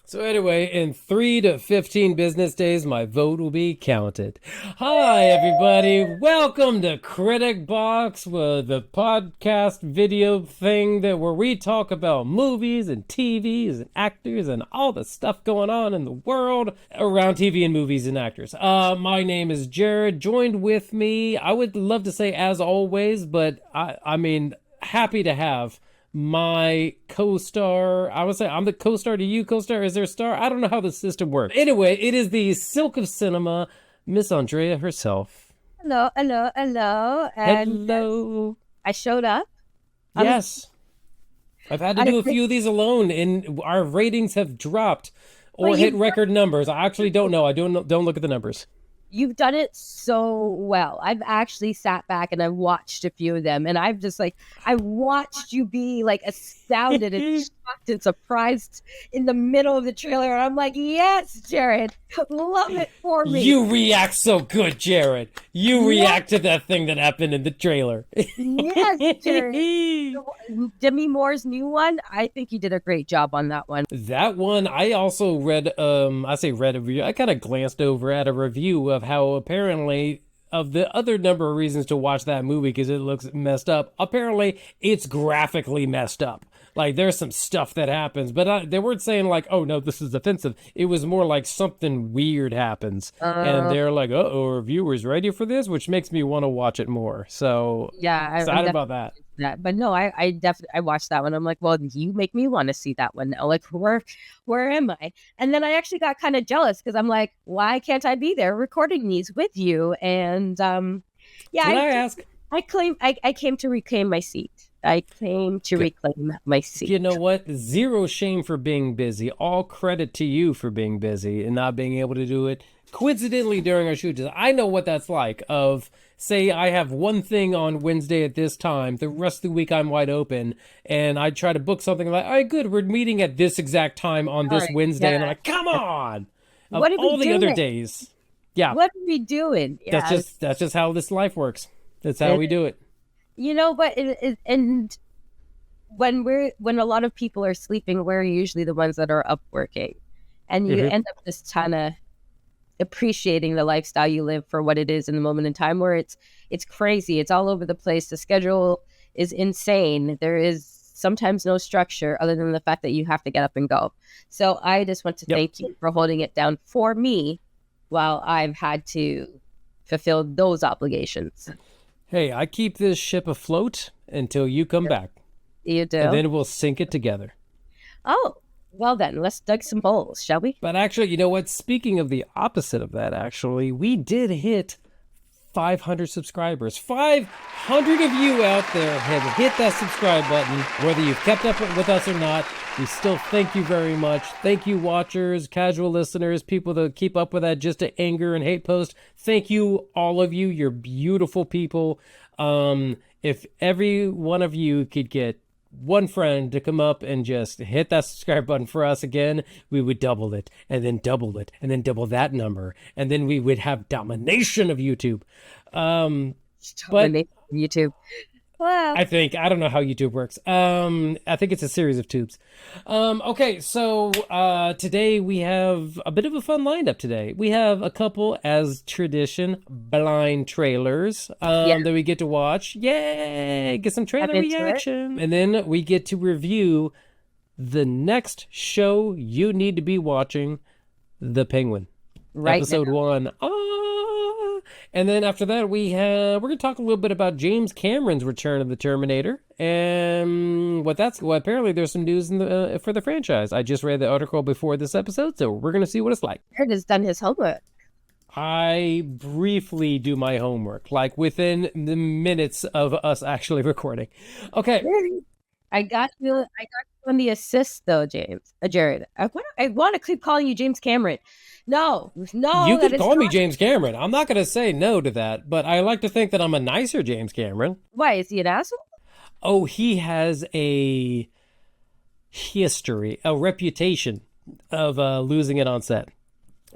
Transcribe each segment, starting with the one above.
So anyway, in 3 to 15 business days, my vote will be counted. Hi, everybody. Welcome to Critic Box, the podcast video thing where we talk about movies and TVs and actors and all the stuff going on in the world around TV and movies and actors. My name is Jared. Joined with me, I would love to say as always, but I mean, happy to have my co-star. I would say I'm the co-star to you, co-star. Is there a star? I don't know how the system works. Anyway, it is the Silk of Cinema, Miss Andrea herself. Hello, hello, hello. And Hello. I showed up. Yes. I've had to do a few of these alone, and our ratings have dropped or hit record numbers. I actually don't know. I don't look at the numbers. You've done it so well. I've actually sat back and I've watched a few of them, and I've just I watched you be astounded and shocked and surprised in the middle of the trailer. And I'm like, yes, Jared, love it for me. You react so good, Jared. You react to that thing that happened in the trailer. Yes, Jared. Demi Moore's new one, I think you did a great job on that one. That one, I also read, read a review. I kind of glanced over at a review of how apparently, of the other number of reasons to watch that movie because it looks messed up, apparently it's graphically messed up. There's some stuff that happens, but they weren't saying oh no, this is offensive. It was more like something weird happens, and they're like, uh-oh, are viewers ready for this? Which makes me want to watch it more. So yeah, excited about that. But no, I definitely watched that one. I'm like, well, you make me want to see that one now. Where am I? And then I actually got kind of jealous because I'm like, why can't I be there recording these with you? And Can I ask? I came to reclaim my seat. I came to reclaim my seat. You know what? Zero shame for being busy. All credit to you for being busy and not being able to do it coincidentally during our shoot. I know what that's like of, say, I have one thing on Wednesday at this time. The rest of the week I'm wide open. And I try to book something like, all right, good, we're meeting at this exact time on this Wednesday. Yeah. And I'm like, come on. What are we all the doing? Other days. Yeah. What are we doing? Yeah. That's just how this life works. That's how we do it. You know, but and when a lot of people are sleeping, we're usually the ones that are up working, and you end up just kind of appreciating the lifestyle you live for what it is in the moment in time, where it's crazy, it's all over the place, the schedule is insane, there is sometimes no structure other than the fact that you have to get up and go. So I just want to thank you for holding it down for me while I've had to fulfill those obligations. Hey, I keep this ship afloat until you come back. You do? And then we'll sink it together. Oh, well then, let's dig some holes, shall we? But actually, you know what? Speaking of the opposite of that, actually, we did hit 500 subscribers. 500 of you out there have hit that subscribe button. Whether you've kept up with us or not, we still thank you very much. Thank you, watchers, casual listeners, people that keep up with that just to anger and hate post. Thank you, all of you. You're beautiful people. If every one of you could get one friend to come up and just hit that subscribe button for us again, we would double it, and then double it, and then double that number, and then we would have domination of YouTube. But YouTube. Wow. I don't know how YouTube works. I think it's a series of tubes. Okay, so today we have a bit of a fun lineup today. We have a couple, as tradition, blind trailers that we get to watch. Yay! Get some trailer reaction. And then we get to review the next show you need to be watching, The Penguin. Right. Episode 1. And then after that, we're going to talk a little bit about James Cameron's return of the Terminator, and apparently there's some news for the franchise. I just read the article before this episode, so we're going to see what it's like. Kurt has done his homework. I briefly do my homework, within the minutes of us actually recording. Okay. I got you on the assist though, Jared. I want to keep calling you James Cameron. No. You can call me James Cameron. I'm not going to say no to that, but I like to think that I'm a nicer James Cameron. Why, is he an asshole? Oh, he has a history, a reputation of losing it on set.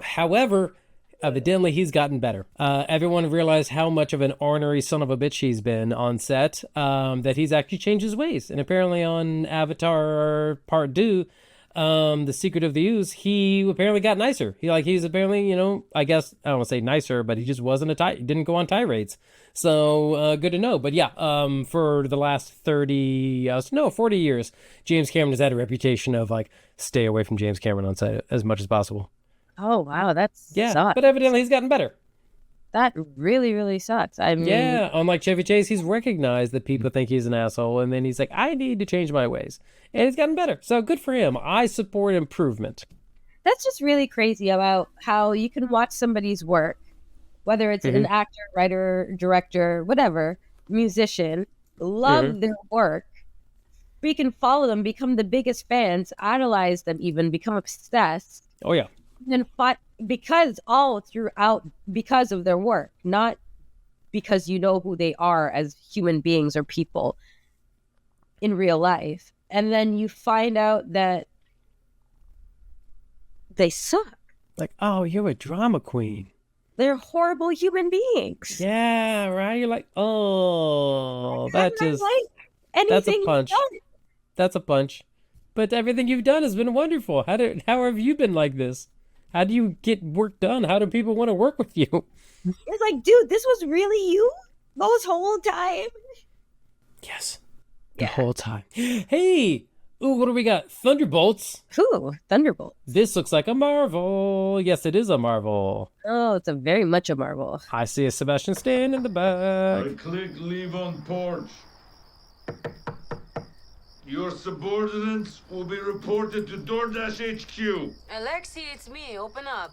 However, evidently he's gotten better. Everyone realized how much of an ornery son of a bitch he's been on set, that he's actually changed his ways. And apparently on Avatar Part 2, The Secret of the Ooze, he apparently got nicer. He's apparently, I guess I don't want to say nicer, but he just wasn't he didn't go on tirades. So good to know. But yeah, for the last 40 years, James Cameron has had a reputation of like stay away from James Cameron on set as much as possible. Oh wow, sucks. But evidently he's gotten better. That really, really sucks. I mean, yeah, unlike Chevy Chase, he's recognized that people think he's an asshole, and then he's like, I need to change my ways. And he's gotten better. So good for him. I support improvement. That's just really crazy about how you can watch somebody's work, whether it's an actor, writer, director, whatever, musician, love their work. We can follow them, become the biggest fans, idolize them even, become obsessed. Oh, yeah. And because of their work, not because you know who they are as human beings or people in real life. And then you find out that they suck. Like, oh, you're a drama queen. They're horrible human beings. Yeah, right? You're like, oh, that's a punch. That's a punch. But everything you've done has been wonderful. How have you been like this? How do you get work done? How do people want to work with you? It's like, dude, this was really you this whole time? Yes. The whole time. Hey! Ooh, what do we got? Thunderbolts. Ooh, Thunderbolts. This looks like a Marvel. Yes, it is a Marvel. Oh, it's very much a Marvel. I see a Sebastian Stan in the back. I click leave on porch. Your subordinates will be reported to DoorDash HQ. Alexei, it's me. Open up.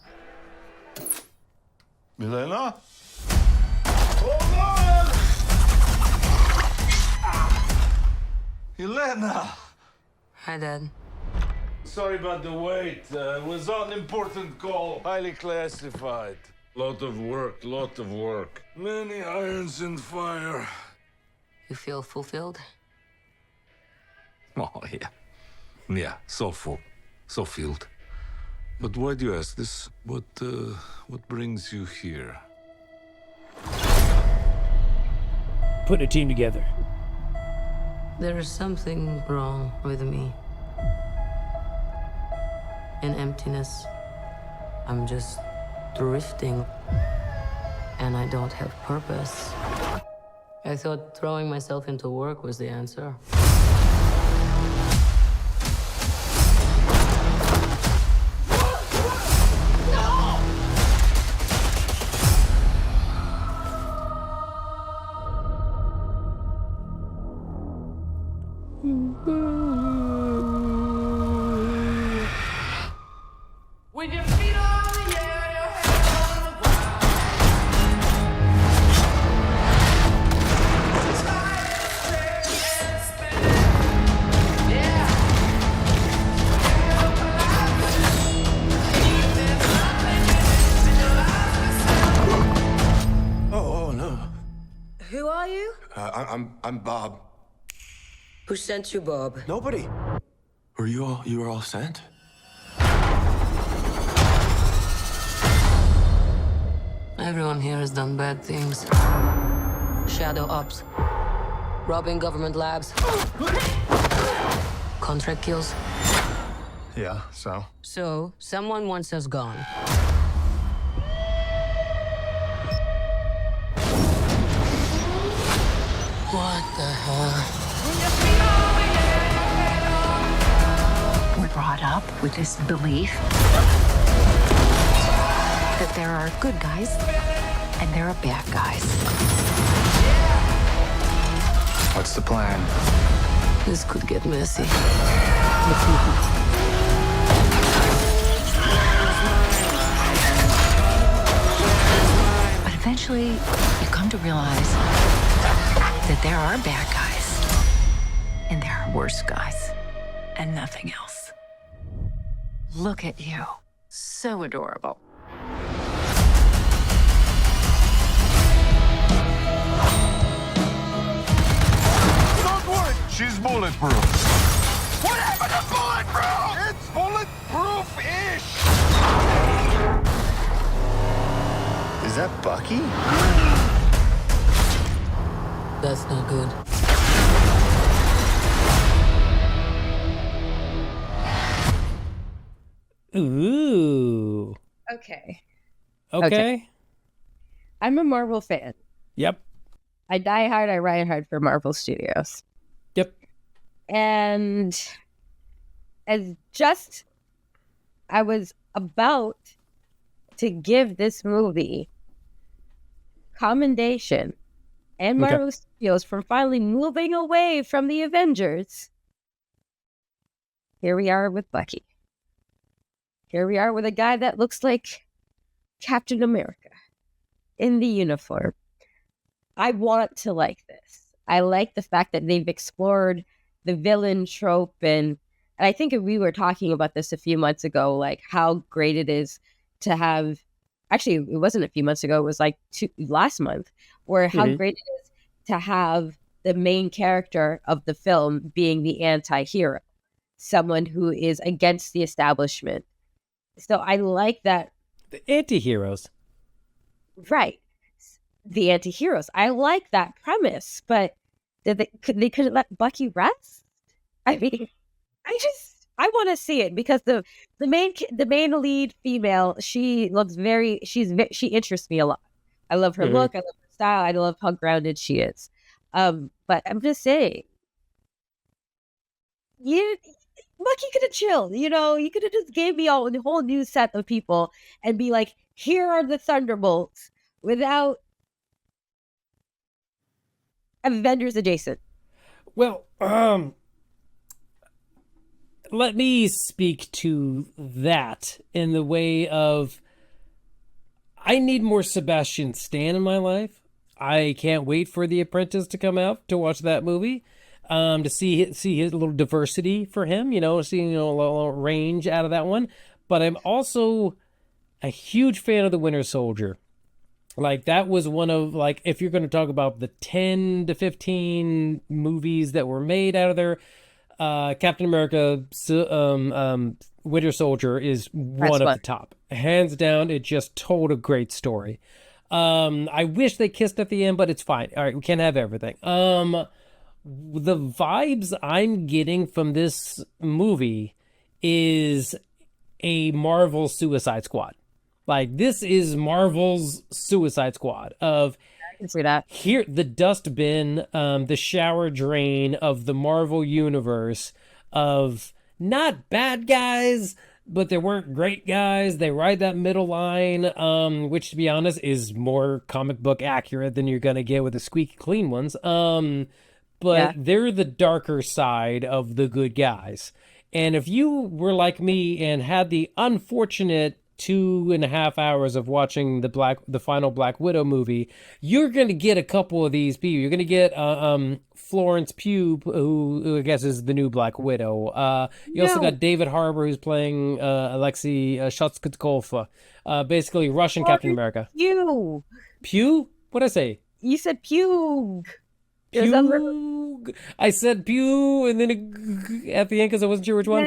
Milena? Hold on! Elena! Hi, Dad. Sorry about the wait. It was on an important call. Highly classified. Lot of work. Many irons in fire. You feel fulfilled? Oh, yeah. Yeah, so full. So filled. But why do you ask this? What brings you here? Put a team together. There is something wrong with me. An emptiness. I'm just drifting. And I don't have purpose. I thought throwing myself into work was the answer. With your feet on the air, your head on the ground. Try to stay and spin. Yeah. Oh no. Who are you? I'm Bob. Who sent you, Bob? Nobody. You were all sent? Everyone here has done bad things. Shadow ops. Robbing government labs. Contract kills. Yeah, so? So, someone wants us gone. What the hell? We're brought up with this belief that there are good guys and there are bad guys. What's the plan? This could get messy. But eventually, you come to realize that there are bad guys and there are worse guys and nothing else. Look at you. So adorable. Don't worry, she's bulletproof. What happened to bulletproof? It's bulletproof-ish. Is that Bucky? That's not good. Ooh. Okay. Okay. I'm a Marvel fan. Yep. I die hard, I ride hard for Marvel Studios. Yep. And as just I was about to give this movie commendation and Okay. Marvel Studios for finally moving away from the Avengers, here we are with Bucky. Here we are with a guy that looks like Captain America in the uniform. I want to like this. I like the fact that they've explored the villain trope, and I think we were talking about this a few months ago, like how great it is to have. Actually, it wasn't a few months ago. It was like last month, where how great it is to have the main character of the film being the anti-hero, someone who is against the establishment. So I like that. The anti-heroes. Right. The anti-heroes. I like that premise, but they couldn't let Bucky rest? I mean, I want to see it because the main lead female, she interests me a lot. I love her look, I love her style, I love how grounded she is. But I'm just saying, Bucky could have chilled, you could have just gave me a whole new set of people and be like, here are the Thunderbolts without Avengers adjacent. Well, let me speak to that in the way of I need more Sebastian Stan in my life. I can't wait for The Apprentice to come out to watch that movie. To see his little diversity for him, seeing a little range out of that one. But I'm also a huge fan of The Winter Soldier. Like, that was one of, like, if you're going to talk about the 10 to 15 movies that were made out of there, Captain America, Winter Soldier is one of the top. Hands down, it just told a great story. I wish they kissed at the end, but it's fine. All right, we can't have everything. The vibes I'm getting from this movie is a Marvel Suicide Squad. Like, this is Marvel's Suicide Squad of I can see that. Here, the dustbin, the shower drain of the Marvel universe of not bad guys, but they weren't great guys. They ride that middle line, which, to be honest, is more comic book accurate than you're going to get with the squeaky clean ones. But they're the darker side of the good guys. And if you were like me and had the unfortunate 2.5 hours of watching the final Black Widow movie, you're going to get a couple of these people. You're going to get Florence Pugh, who I guess is the new Black Widow. You also got David Harbour, who's playing Alexei Shostakova, basically Russian Captain America. Pugh? What'd I say? You said Pugh. Pugh. I said Pew, and then at the end because I wasn't sure which one.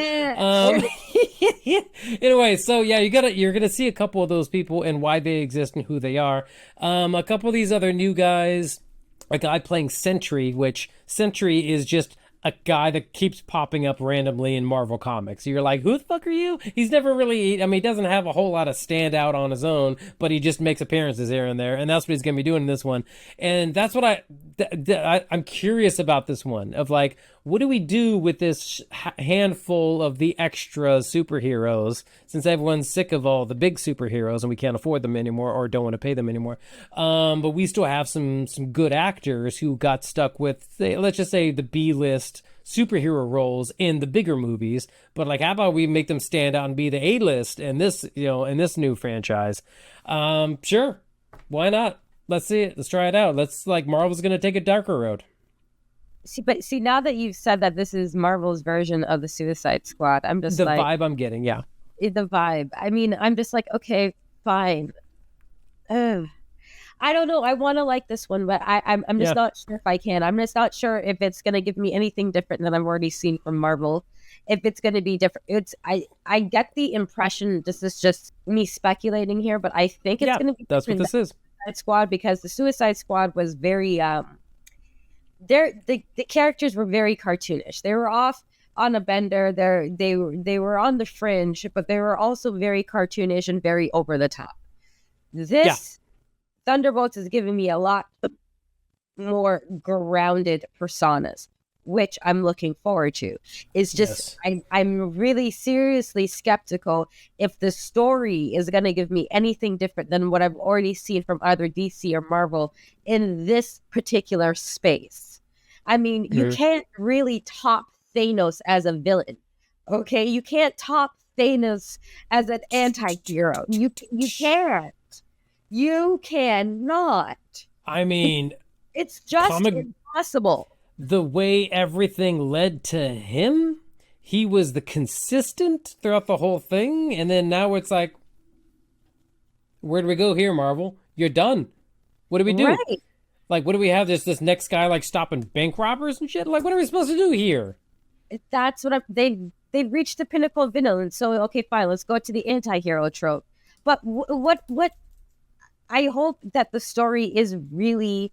Anyway, so yeah, you're gonna see a couple of those people and why they exist and who they are. A couple of these other new guys, a guy playing Sentry, which Sentry is just a guy that keeps popping up randomly in Marvel Comics. You're like, who the fuck are you? He's never really, he doesn't have a whole lot of standout on his own, but he just makes appearances here and there, and that's what he's going to be doing in this one. And that's what I'm curious about this one, of like, what do we do with this handful of the extra superheroes, since everyone's sick of all the big superheroes and we can't afford them anymore or don't want to pay them anymore. But we still have some good actors who got stuck with, let's just say, the B-list superhero roles in the bigger movies. But like, how about we make them stand out and be the A-list in this, in this new franchise? Sure. Why not? Let's see it. Let's try it out. Marvel's going to take a darker road. See, now that you've said that this is Marvel's version of the Suicide Squad, I'm just the vibe I'm getting, yeah. The vibe. I mean, I'm just like, okay, fine. I don't know. I want to like this one, but I'm just not sure if I can. I'm just not sure if it's going to give me anything different than I've already seen from Marvel. If it's going to be different, I get the impression, this is just me speculating here, but I think it's going to be that's what this is. Suicide Squad, because the Suicide Squad was very the characters were very cartoonish. They were off on a bender. They were on the fringe, but they were also very cartoonish and very over the top. This Thunderbolts is giving me a lot more grounded personas, which I'm looking forward to. It's just I'm really seriously skeptical if the story is going to give me anything different than what I've already seen from either DC or Marvel in this particular space. I mean, you can't really top Thanos as a villain. Okay, you can't top Thanos as an anti-hero. You can't. You cannot. I mean, it's just impossible. The way everything led to him, he was the consistent throughout the whole thing, and then now it's like, where do we go here, Marvel? You're done. What do we do? Right. Like, what do we have? This next guy like stopping bank robbers and shit? Like, what are we supposed to do here? That's what they've reached the pinnacle of villain. So okay, fine, let's go to the anti-hero trope. But what I hope that the story is really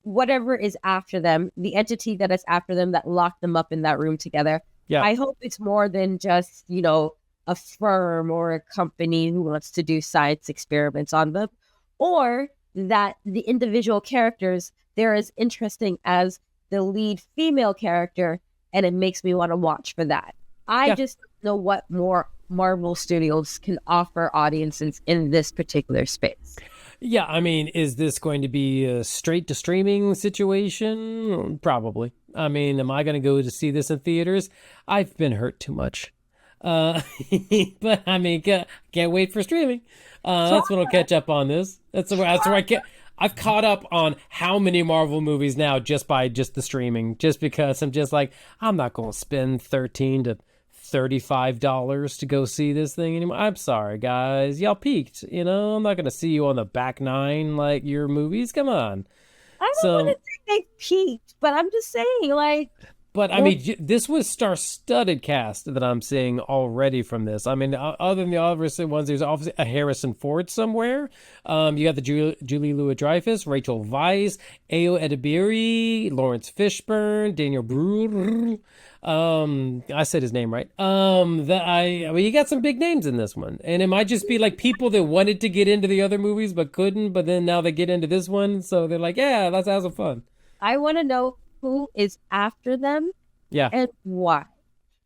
whatever is after them, the entity that is after them that locked them up in that room together. Yeah. I hope it's more than just, a firm or a company who wants to do science experiments on them, or that the individual characters, they're as interesting as the lead female character, and it makes me want to watch for that. I just don't know what more Marvel Studios can offer audiences in this particular space. Yeah, I mean, is this going to be a straight to streaming situation? Probably. I mean, am I going to go to see this in theaters? I've been hurt too much. But I mean, can't wait for streaming. That's when I'll catch up on this. That's where I get. I've caught up on how many Marvel movies now just by the streaming, just because I'm just like, I'm not going to spend $13 to $35 to go see this thing anymore. I'm sorry, guys. Y'all peaked. I'm not going to see you on the back nine like your movies. Come on. I don't want to say they peaked, but I'm just saying, But, I mean, this was star-studded cast that I'm seeing already from this. I mean, other than the obvious ones, there's obviously a Harrison Ford somewhere. You got the Julie Louis-Dreyfus, Rachel Weisz, Ayo Edebiri, Lawrence Fishburne, Daniel Brühl. I said his name right. You got some big names in this one. And it might just be like people that wanted to get into the other movies but couldn't, but then now they get into this one. So they're like, yeah, let's have some fun. I want to know who is after them, and why.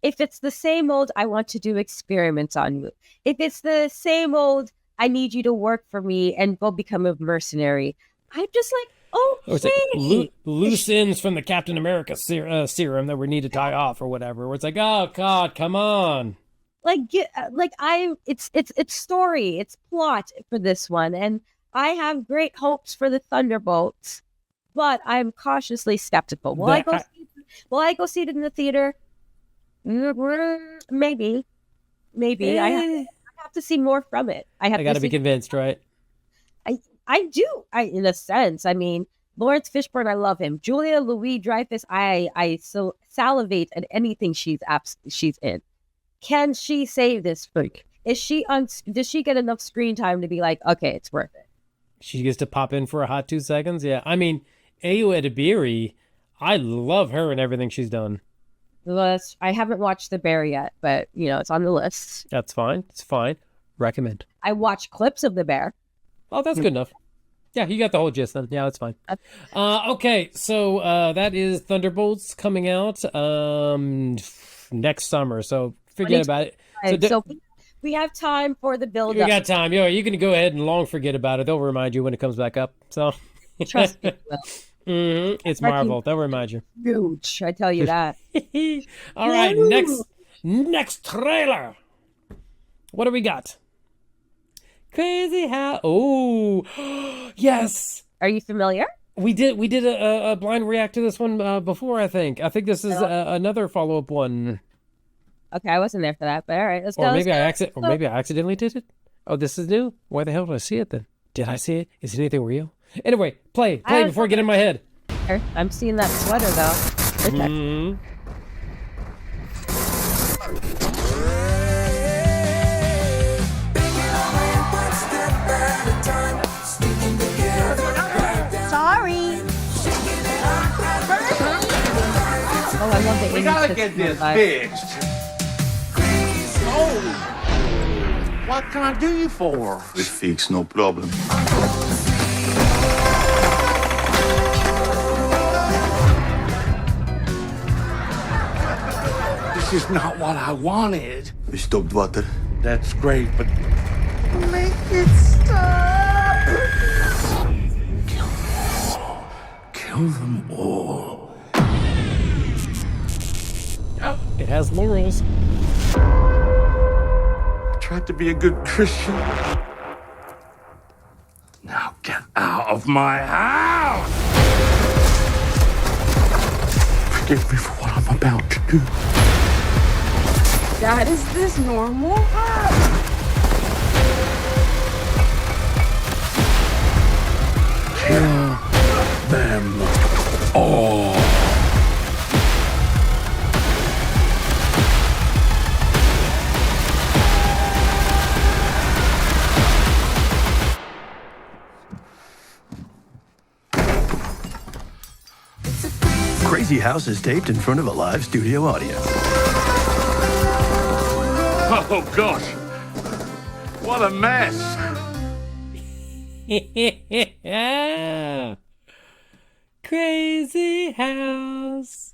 If it's the same old, I want to do experiments on you. If it's the same old, I need you to work for me and go become a mercenary, I'm just like, okay. Loose ends from the Captain America serum that we need to tie off or whatever. Where it's like, oh God, come on. It's story, it's plot for this one, and I have great hopes for the Thunderbolts. But I'm cautiously skeptical. Will I go see it in the theater? Maybe. I have to see more from it. I got to be convinced, right? I do. In a sense. I mean, Lawrence Fishburne, I love him. Julia Louis-Dreyfus, I so salivate at anything she's in. Can she save this freak? Does she get enough screen time to be like, okay, it's worth it? She gets to pop in for a hot 2 seconds. Yeah, I mean, Ayo Edebiri, I love her and everything she's done. I haven't watched The Bear yet, but it's on the list. That's fine. It's fine. Recommend. I watched clips of The Bear. Oh, that's good enough. Yeah, you got the whole gist then. Yeah, that's fine. Okay, so that is Thunderbolts coming out next summer. So forget about it. So we have time for the build-up. We got time. You can go ahead and long forget about it. They'll remind you when it comes back up. So trust me, Will. It's Marvel. They'll remind you. Huge, I tell you that. All right, next trailer. What do we got? Crazy how? Oh, yes. Are you familiar? We did a blind react to this one before. I think this is another follow-up one. Okay, I wasn't there for that, but all right, let's go. Maybe I accidentally did it. Oh, this is new. Why the hell did I see it then? Did I see it? Is it anything real? Anyway, play before I get in my head. I'm seeing that sweater though. Okay. Mm-hmm. Sorry. Oh, I'm love the We 80s gotta sitcom get this vibe. fixed. Oh, what can I do you for? We fix, no problem. This is not what I wanted. We stopped water. That's great, but make it stop. Kill them all. It has laurels. I tried to be a good Christian. Now get out of my house! Forgive me for what I'm about to do. Dad, is this normal? Kill them all. Crazy House is taped in front of a live studio audience. Oh, gosh. What a mess. Crazy house.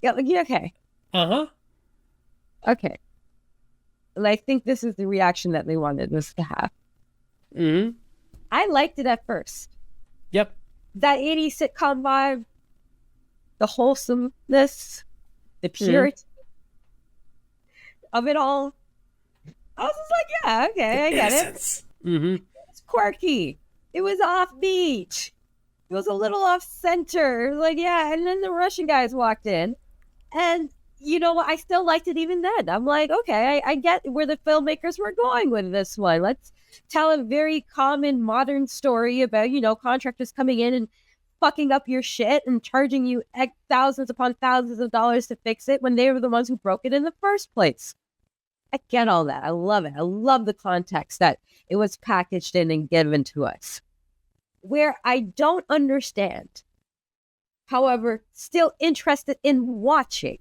Yeah, okay. Uh-huh. Okay. And I think this is the reaction that they wanted us to have. Mm-hmm. I liked it at first. Yep. That 80s sitcom vibe, the wholesomeness, the purity of it all. I was just like, yeah, okay, I get it. Mm-hmm. It's quirky. It was offbeat. It was a little off center. Like, yeah, and then the Russian guys walked in. And you know what? I still liked it even then. I'm like, okay, I get where the filmmakers were going with this one. Let's tell a very common modern story about, contractors coming in and fucking up your shit and charging you thousands upon thousands of dollars to fix it when they were the ones who broke it in the first place. I get all that. I love it. I love the context that it was packaged in and given to us. Where I don't understand, however, still interested in watching,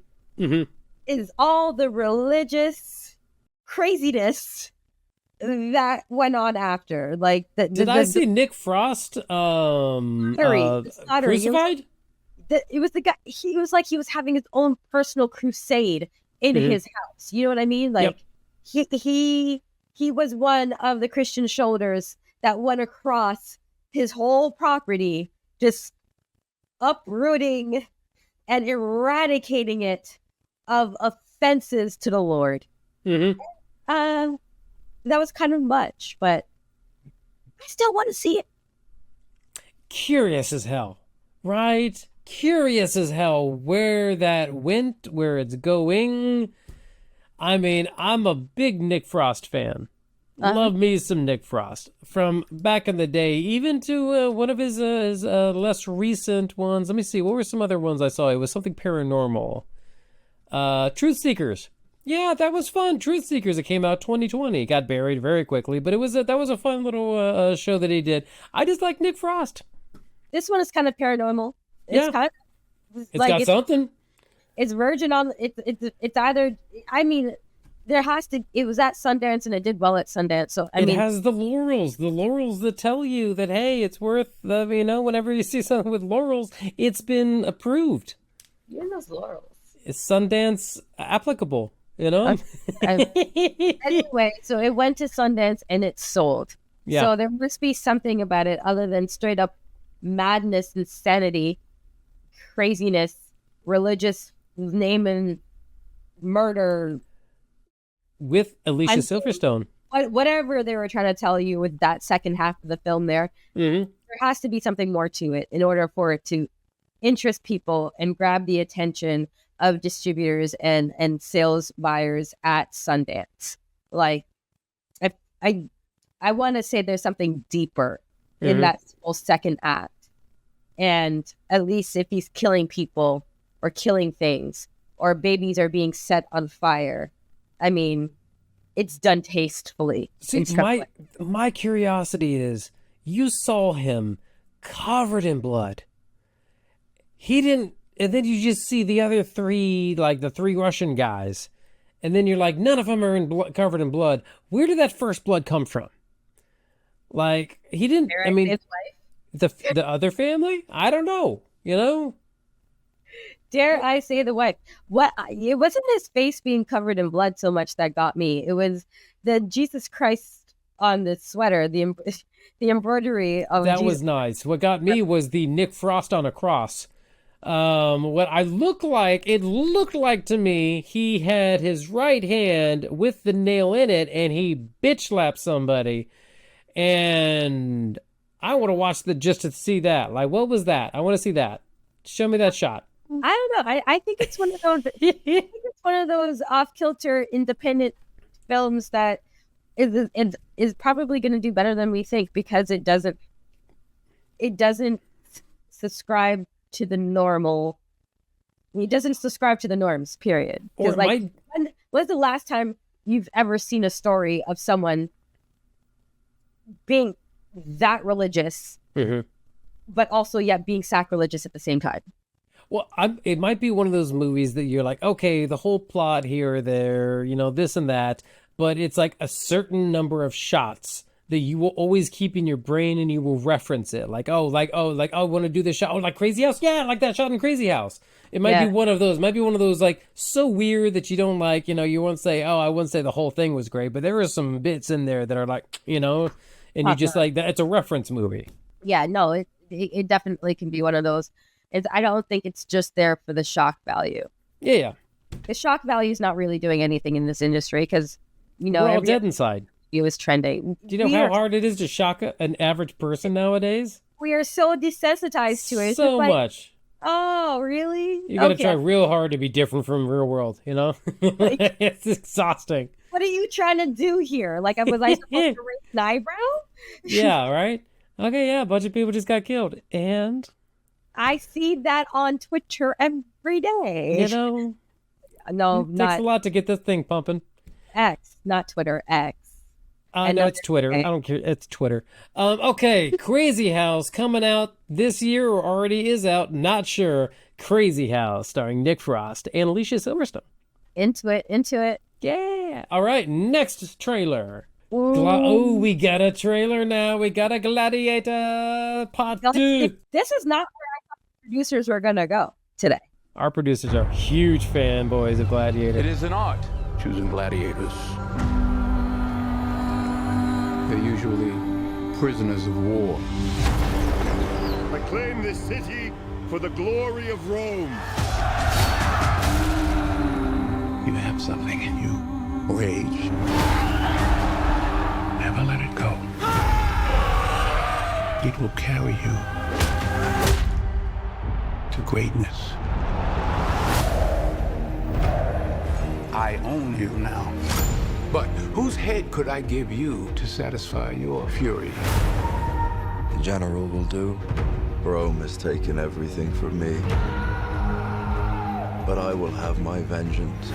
is all the religious craziness that went on after. Like, did I see Nick Frost crucified? It was the guy. He was like he was having his own personal crusade in his house. You know what I mean? Like, he was one of the Christian shoulders that went across his whole property, just uprooting and eradicating it of offenses to the Lord. That was kind of much, but I still want to see it. Curious as hell, right? Curious as hell where that went, where it's going. I mean, I'm a big Nick Frost fan. Love me some Nick Frost from back in the day, even to one of his less recent ones. Let me see, what were some other ones I saw? It was something paranormal. Truth Seekers. Yeah, that was fun. Truth Seekers. It came out 2020. Got buried very quickly, but that was a fun little show that he did. I just like Nick Frost. This one is kind of paranormal. It's kind of, it's got something. It's verging on. It's either. I mean, there has to. It was at Sundance and it did well at Sundance. So I mean, it has the laurels that tell you that hey, it's worth. Whenever you see something with laurels, it's been approved. You're in those laurels. It's Sundance applicable. Anyway, so it went to Sundance and it sold. Yeah. So there must be something about it other than straight up madness, insanity, craziness, religious name and murder. With Alicia Silverstone. Whatever they were trying to tell you with that second half of the film there, there has to be something more to it in order for it to interest people and grab the attention of distributors and sales buyers at Sundance. Like, I want to say there's something deeper in that whole second act. And at least if he's killing people or killing things or babies are being set on fire, I mean, it's done tastefully. See, my curiosity is, you saw him covered in blood. He didn't. and then you just see the other three, like the three Russian guys, and then you're like, none of them are covered in blood. Where did that first blood come from? Like, he didn't. I mean, his wife. the other family. I don't know. You know. Dare I say the wife? What? It wasn't his face being covered in blood so much that got me. It was the Jesus Christ on the sweater, the embroidery of That Jesus. was nice. What got me was the Nick Frost on a cross. What I look like, it looked like to me, he had his right hand with the nail in it, and he bitch slapped somebody. And I want to watch just to see that. Like, what was that? I want to see that. Show me that shot. I don't know. I think it's one of those. I think it's one of those off-kilter independent films that is probably going to do better than we think because it doesn't subscribe to the normal. It doesn't subscribe to the norms. Period. Because when was the last time you've ever seen a story of someone being that religious, but also yet being sacrilegious at the same time? Well, it might be one of those movies that you're like, okay, the whole plot here or there, you know, this and that, but it's like a certain number of shots that you will always keep in your brain and you will reference it. Like, I want to do this shot. Oh, like Crazy House? Yeah, like that shot in Crazy House. It might be one of those. Might be one of those, like, so weird that you don't like, you know, you won't say, oh, I wouldn't say the whole thing was great, but there are some bits in there that are like, you know, and you just like that. It's a reference movie. Yeah, no, it definitely can be one of those. I don't think it's just there for the shock value. Yeah. The shock value is not really doing anything in this industry because, you know, we're all dead inside. It was trending. Do you know how hard it is to shock an average person nowadays? We are so desensitized to it. So like, much. Oh, really? You got to try real hard to be different from real world, you know? It's exhausting. What are you trying to do here? Like, was I supposed to raise an eyebrow? Yeah, right? Okay, yeah, a bunch of people just got killed. And? I see that on Twitter every day. You know? No, it takes a lot to get this thing pumping. X, not Twitter, X. No, it's Twitter. I don't care. It's Twitter. Okay, Crazy House coming out this year or already is out. Not sure. Crazy House starring Nick Frost and Alicia Silverstone. Into it. Yeah. All right, next trailer. We got a trailer now. We got a Gladiator Part 2. This is not where I thought producers were going to go today. Our producers are huge fanboys of Gladiator. It is an art, choosing gladiators. They're usually prisoners of war. I claim this city for the glory of Rome. You have something in you. Rage. Never let it go. It will carry you to greatness. I own you now. But whose head could I give you to satisfy your fury? The general will do. Rome has taken everything from me. But I will have my vengeance.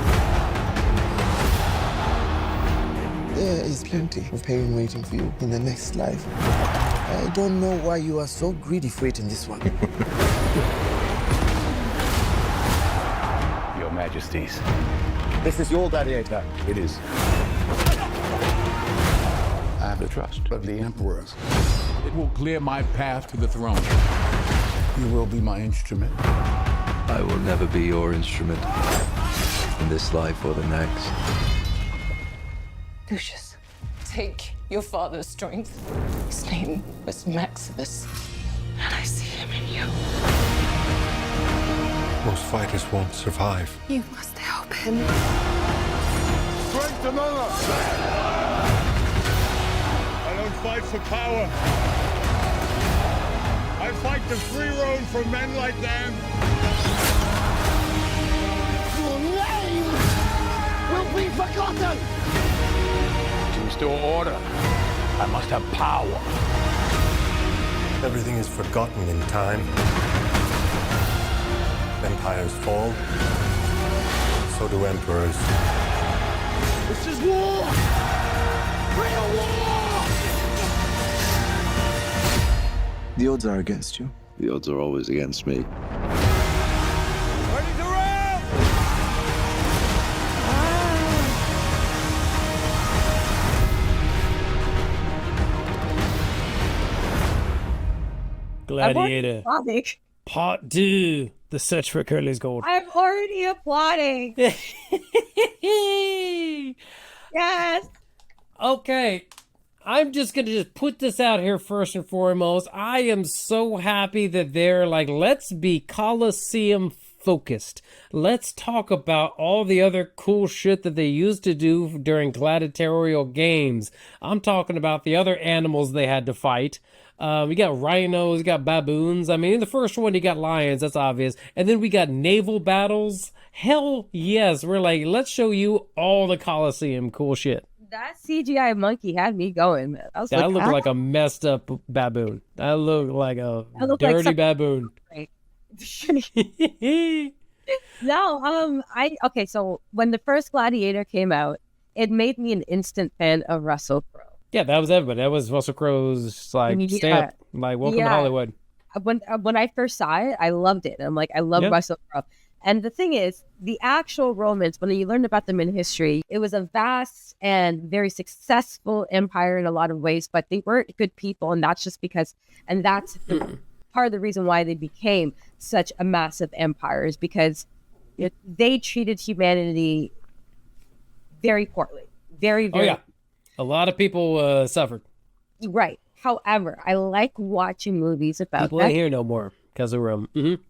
There is plenty of pain waiting for you in the next life. I don't know why you are so greedy for it in this one. Your Majesties. This is your gladiator. It is. I have the trust of the emperors. It will clear my path to the throne. You will be my instrument. I will never be your instrument in this life or the next. Lucius, take your father's strength. His name was Maximus, and I see him in you. Most fighters won't survive. You must help him. Strength and honor! I don't fight for power. I fight to free Rome from men like them. Your name will be forgotten! To restore order, I must have power. Everything is forgotten in time. Empires fall, so do emperors. This is war! Real war! The odds are against you. The odds are always against me. Gladiator. I'm applauding. Part 2. The search for Curly's gold. I'm already applauding. Yes. Okay. I'm just going to just put this out here first and foremost. I am so happy that they're like, let's be Coliseum focused. Let's talk about all the other cool shit that they used to do during gladiatorial games. I'm talking about the other animals they had to fight. We got rhinos, we got baboons. I mean, in the first one, you got lions, that's obvious. And then we got naval battles. Hell yes, we're like, let's show you all the Coliseum cool shit. That CGI monkey had me going, man. I was That like, looked like a messed up baboon. That looked like a dirty baboon. No, okay, so when the first Gladiator came out, it made me an instant fan of Russell Crowe. Yeah, that was everybody. That was Russell Crowe's like stamp, like welcome to Hollywood. When I first saw it, I loved it. I'm like, I love Russell Crowe. And the thing is, the actual Romans, when you learned about them in history, it was a vast and very successful empire in a lot of ways, but they weren't good people, and that's just because, and that's part of the reason why they became such a massive empire is because they treated humanity very poorly, very. Oh yeah, a lot of people suffered. Right. However, I like watching movies about people that. ain't here no more because of Rome. Mm-hmm.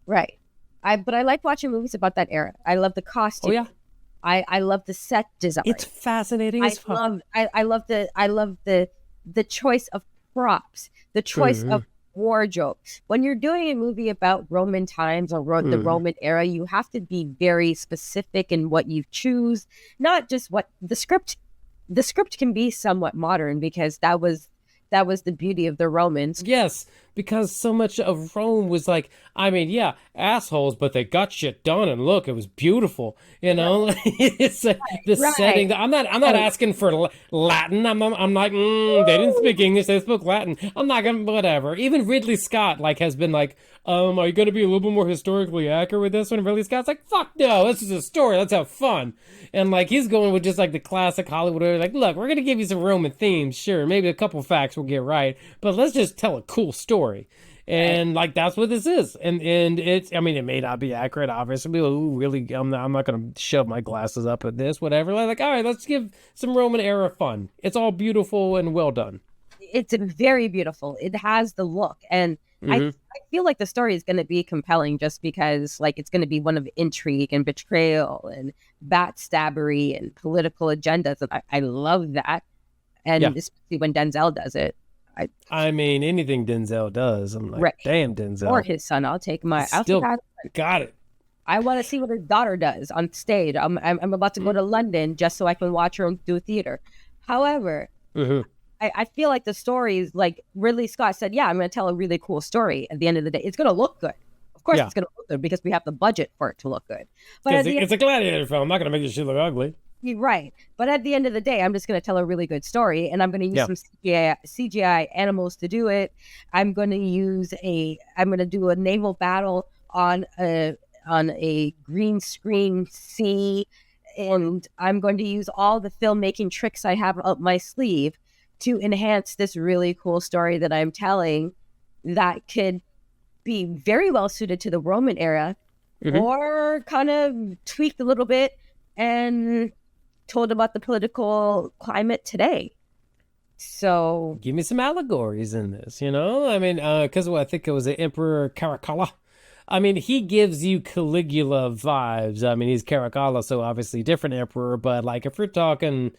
Right. But I like watching movies about that era. I love the costume. Oh yeah. I love the set design. It's fascinating as fuck. I love the choice of props, the choice of wardrobe. When you're doing a movie about Roman times or the Roman era, you have to be very specific in what you choose, not just what the script. The script can be somewhat modern because that was the beauty of the Romans. Yes, because so much of Rome was like, I mean, yeah, assholes, but they got shit done, and look, it was beautiful. You know, it's the setting. I'm not asking for Latin. I'm like, they didn't speak English, they spoke Latin. I'm not gonna whatever. Even Ridley Scott has been like, are you gonna be a little bit more historically accurate with this one? And Ridley Scott's like, fuck no, this is a story. Let's have fun. And like he's going with just like the classic Hollywood, like, look, we're gonna give you some Roman themes, sure, maybe a couple facts we'll get right, but let's just tell a cool story. And like that's what this is, and it's. I mean, it may not be accurate, obviously. Really, I'm not gonna shove my glasses up at this, whatever. Like, all right, let's give some Roman era fun. It's all beautiful and well done. It's very beautiful. It has the look, and I feel like the story is going to be compelling just because, like, it's going to be one of intrigue and betrayal and backstabbery and political agendas, and I love that. And especially when Denzel does it. I mean, anything Denzel does, I'm like, damn, Denzel. Or his son. I'll take my. Got it. I want to see what his daughter does on stage. I'm about to go to London just so I can watch her do theater. However, I feel like the story is like Ridley Scott said, yeah, I'm going to tell a really cool story. At the end of the day, it's going to look good. Of course, it's going to look good because we have the budget for it to look good. But it's a gladiator film. I'm not going to make this shit look ugly. You're right. But at the end of the day, I'm just going to tell a really good story, and I'm going to use some CGI animals to do it. I'm going to do a naval battle on a green screen sea, and I'm going to use all the filmmaking tricks I have up my sleeve to enhance this really cool story that I'm telling that could be very well suited to the Roman era or kind of tweaked a little bit and told about the political climate today. So give me some allegories in this, you know? I mean, because I think it was the Emperor Caracalla. I mean, he gives you Caligula vibes. I mean, he's Caracalla, so obviously different emperor, but like if we're talking,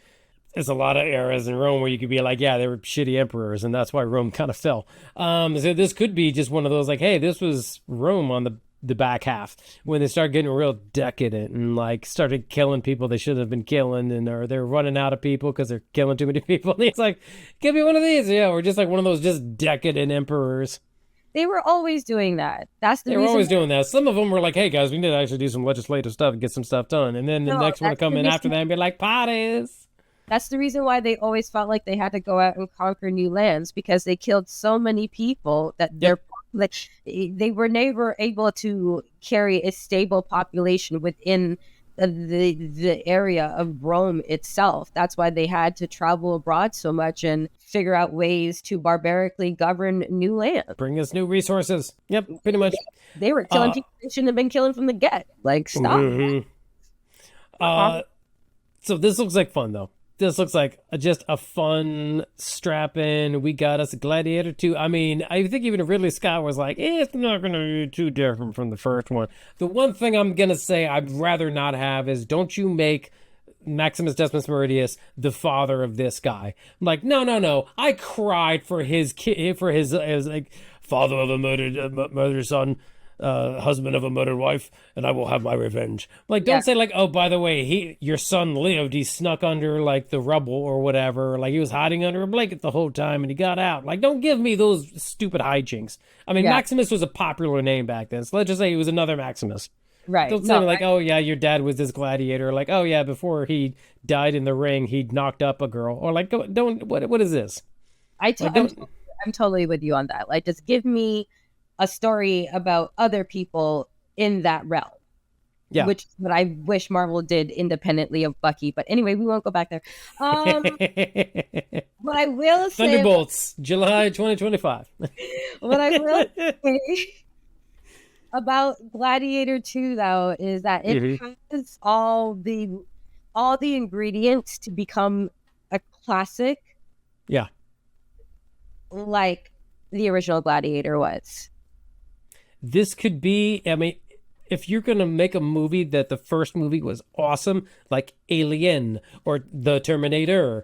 there's a lot of eras in Rome where you could be like, yeah, they were shitty emperors, and that's why Rome kind of fell. So this could be just one of those like, hey, this was Rome on the back half when they started getting real decadent and like started killing people they should have been killing, and or they're running out of people because they're killing too many people. And it's like, give me one of these. Yeah, we're just like one of those just decadent emperors. They were always doing that. That's the reason. They were always doing that. Some of them were like, hey guys, we need to actually do some legislative stuff and get some stuff done. And then the next one to come in after that and be like, parties. That's the reason why they always felt like they had to go out and conquer new lands, because they killed so many people that they were never able to carry a stable population within the area of Rome itself. That's why they had to travel abroad so much and figure out ways to barbarically govern new land. Bring us new resources. Yep, pretty much. They were killing people they shouldn't have been killing from the get. Like, stop. Mm-hmm. So this looks like fun, though. This looks like just a fun strap-in. We got us a Gladiator 2. I mean, I think even Ridley Scott was like, it's not going to be too different from the first one. The one thing I'm going to say I'd rather not have is don't you make Maximus Decimus Meridius the father of this guy. I'm like, no. I cried for his kid, for his like father of a murdered son. Husband of a murdered wife, and I will have my revenge. Like, don't say like, oh, by the way, your son lived. He snuck under like the rubble or whatever. Like he was hiding under a blanket the whole time, and he got out. Like, don't give me those stupid hijinks. I mean, Maximus was a popular name back then, so let's just say he was another Maximus. Right. Don't say like, oh yeah, your dad was this gladiator. Like, oh yeah, before he died in the ring, he knocked up a girl. Or like, don't. What is this? I'm totally with you on that. Like, just give me a story about other people in that realm. Yeah. Which is what I wish Marvel did independently of Bucky. But anyway, we won't go back there. What I will say... Thunderbolts, July 2025. What I will say about Gladiator 2, though, is that it has all the ingredients to become a classic. Yeah. Like the original Gladiator was. This could be, I mean, if you're going to make a movie that the first movie was awesome, like Alien or The Terminator,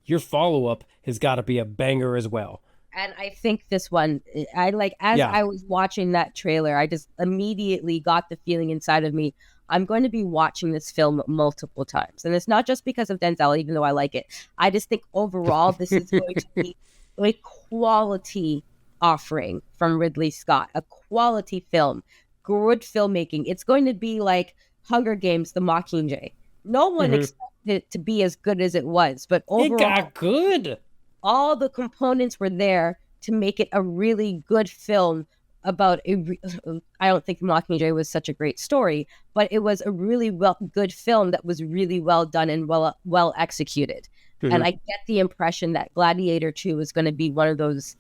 your follow-up has got to be a banger as well. And I think this one, I was watching that trailer, I just immediately got the feeling inside of me, I'm going to be watching this film multiple times. And it's not just because of Denzel, even though I like it. I just think overall, this is going to be a quality offering from Ridley Scott, a quality film, good filmmaking. It's going to be like Hunger Games, The Mockingjay. No one expected it to be as good as it was, but overall, it got good. All the components were there to make it a really good film about I don't think Mockingjay was such a great story, but it was a really good film that was really well done and well executed. And I get the impression that Gladiator 2 is going to be one of those.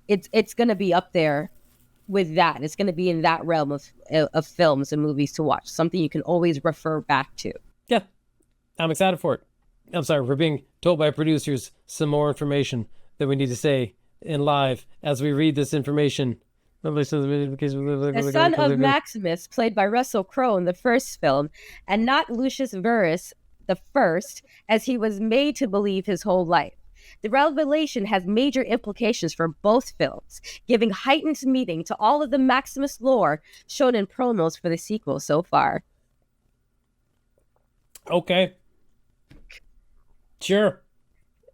It's going to be up there with that. It's going to be in that realm of films and movies to watch. Something you can always refer back to. Yeah, I'm excited for it. I'm sorry, we're being told by producers some more information that we need to say in live as we read this information. The son of Maximus, played by Russell Crowe in the first film, and not Lucius Verus the first, as he was made to believe his whole life. The revelation has major implications for both films, giving heightened meaning to all of the Maximus lore shown in promos for the sequel so far. Okay. Sure.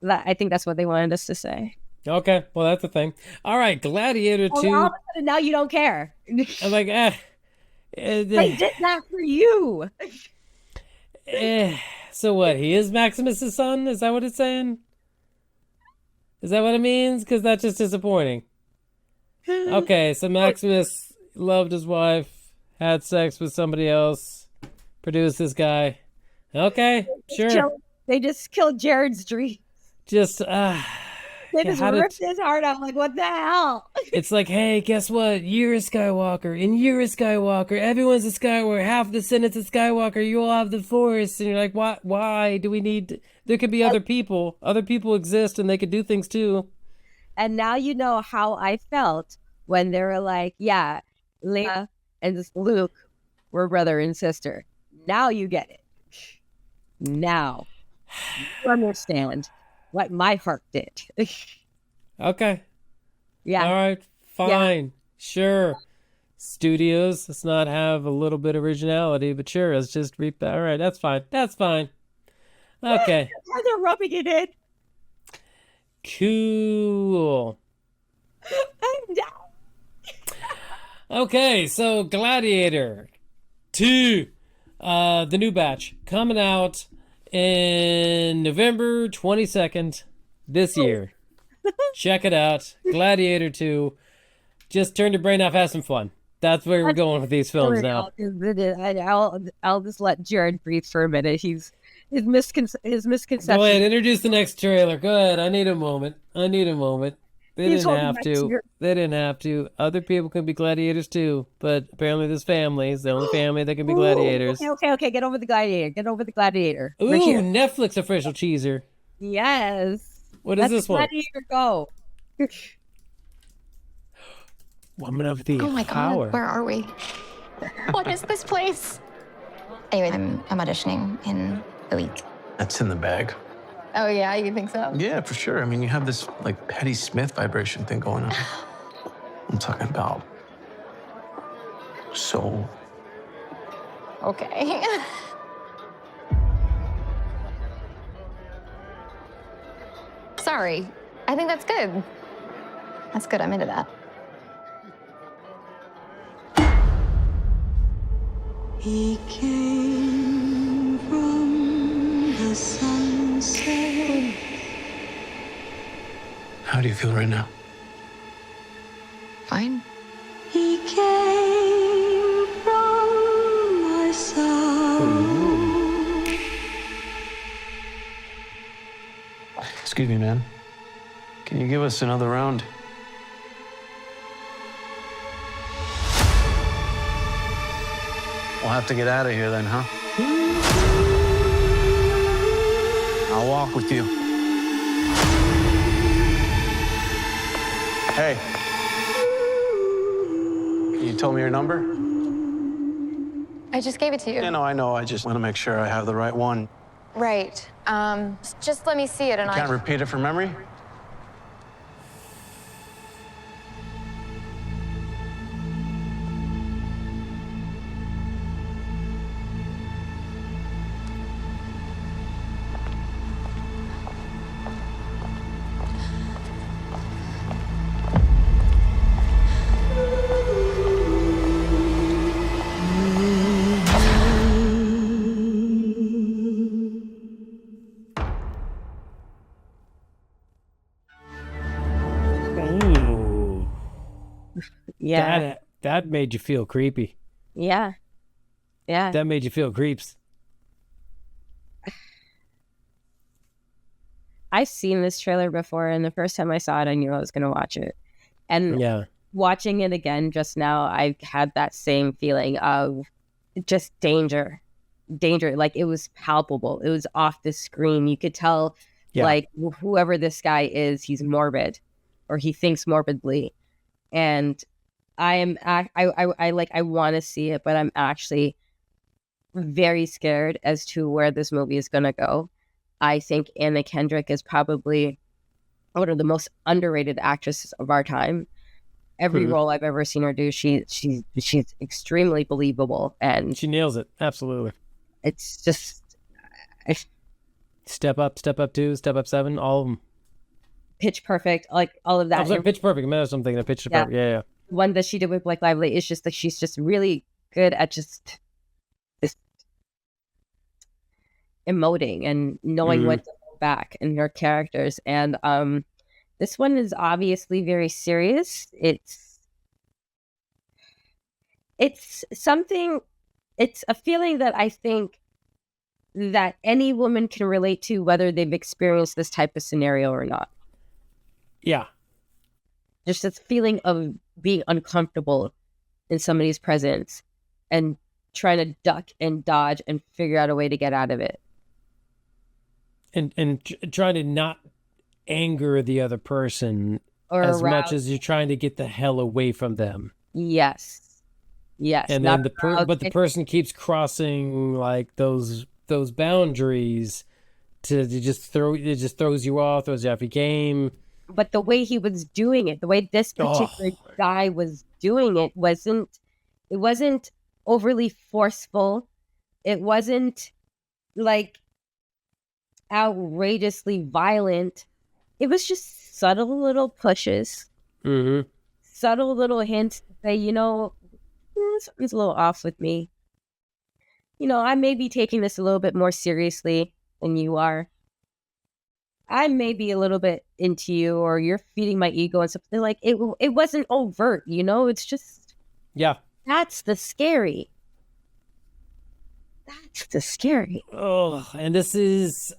I think that's what they wanted us to say. Okay, well, that's the thing. All right, Gladiator 2. All of a sudden, now you don't care. I'm like, they did that for you. So what? He is Maximus' son? Is that what it's saying? Is that what it means? Because that's just disappointing. Okay, so Maximus loved his wife, had sex with somebody else, produced this guy. Okay, sure. They just killed Jared's dream. Just, they just ripped his heart out. Like, what the hell? It's like, hey, guess what? You're a Skywalker, and you're a Skywalker. Everyone's a Skywalker. Half the Senate's a Skywalker. You all have the Force. And you're like, why do we need... There could be other people. Other people exist, and they could do things too. And now you know how I felt when they were like, yeah, Leia and Luke were brother and sister. Now you get it. Now you understand what my heart did. Okay. Yeah. All right. Fine. Yeah. Sure. Studios, let's not have a little bit of originality, but sure, let's just reap that. All right. That's fine. That's fine. Okay. They're rubbing it in. Cool. I'm down. Okay, so Gladiator 2, the new batch, coming out in November 22nd this year. Check it out. Gladiator 2. Just turn your brain off, have some fun. That's where we're going with these films now. I'll just let Jared breathe for a minute. His misconception. Go ahead, introduce the next trailer. Go ahead. I need a moment. They He's didn't holding have my to. tear. They didn't have to. Other people can be gladiators too, but apparently this family is the only family that can be gladiators. Okay. Get over the gladiator. Ooh, We're here. Netflix official cheeser. Yes. What is this one? Gladiator go. Woman of the Oh my Hour. God, where are we? What is this place? Anyway, I'm auditioning in a week. That's in the bag. Oh yeah, you think so? Yeah, for sure. I mean, you have this like Patti Smith vibration thing going on. I'm talking about soul. Okay. Sorry, I think that's good. That's good, I'm into that. He came from the sunset. How do you feel right now? Fine. He came from my soul. Excuse me, man. Can you give us another round? We'll have to get out of here then, huh? I'll walk with you. Hey. Can you tell me your number? I just gave it to you. Yeah, no, I know. I just want to make sure I have the right one. Right. Just let me see it and Can't repeat it from memory? Ooh. Yeah. That made you feel creepy. Yeah. That made you feel creeps. I've seen this trailer before, and the first time I saw it, I knew I was going to watch it. And watching it again just now, I had that same feeling of just danger. Like, it was palpable. It was off the screen. You could tell, like, whoever this guy is, he's morbid, or he thinks morbidly. And I want to see it, but I'm actually very scared as to where this movie is going to go. I think Anna Kendrick is probably one of the most underrated actresses of our time. Every role I've ever seen her do, she's extremely believable, and she nails it. Absolutely. It's just Step Up 2, Step Up 7, all of them. Pitch Perfect, like all of that. I was like, Pitch Perfect. Man, something that Pitch Perfect. Yeah. One that she did with Blake Lively is just like she's just really good at just emoting and knowing what to hold back in her characters. And this one is obviously very serious. It's something, it's a feeling that I think that any woman can relate to, whether they've experienced this type of scenario or not. Yeah. Just this feeling of being uncomfortable in somebody's presence and trying to duck and dodge and figure out a way to get out of it. And trying to not anger the other person Or as arouse. much as you're trying to get the hell away from them. Yes. And then the person keeps crossing like those boundaries it just throws you off your game. But the way he was doing it, the way this particular guy was doing it wasn't overly forceful. It wasn't like outrageously violent. It was just subtle little pushes, subtle little hints to say, something's a little off with me. I may be taking this a little bit more seriously than you are. I may be a little bit into you, or you're feeding my ego and something like it. It wasn't overt, it's just That's the scary. That's the scary. Oh, and this is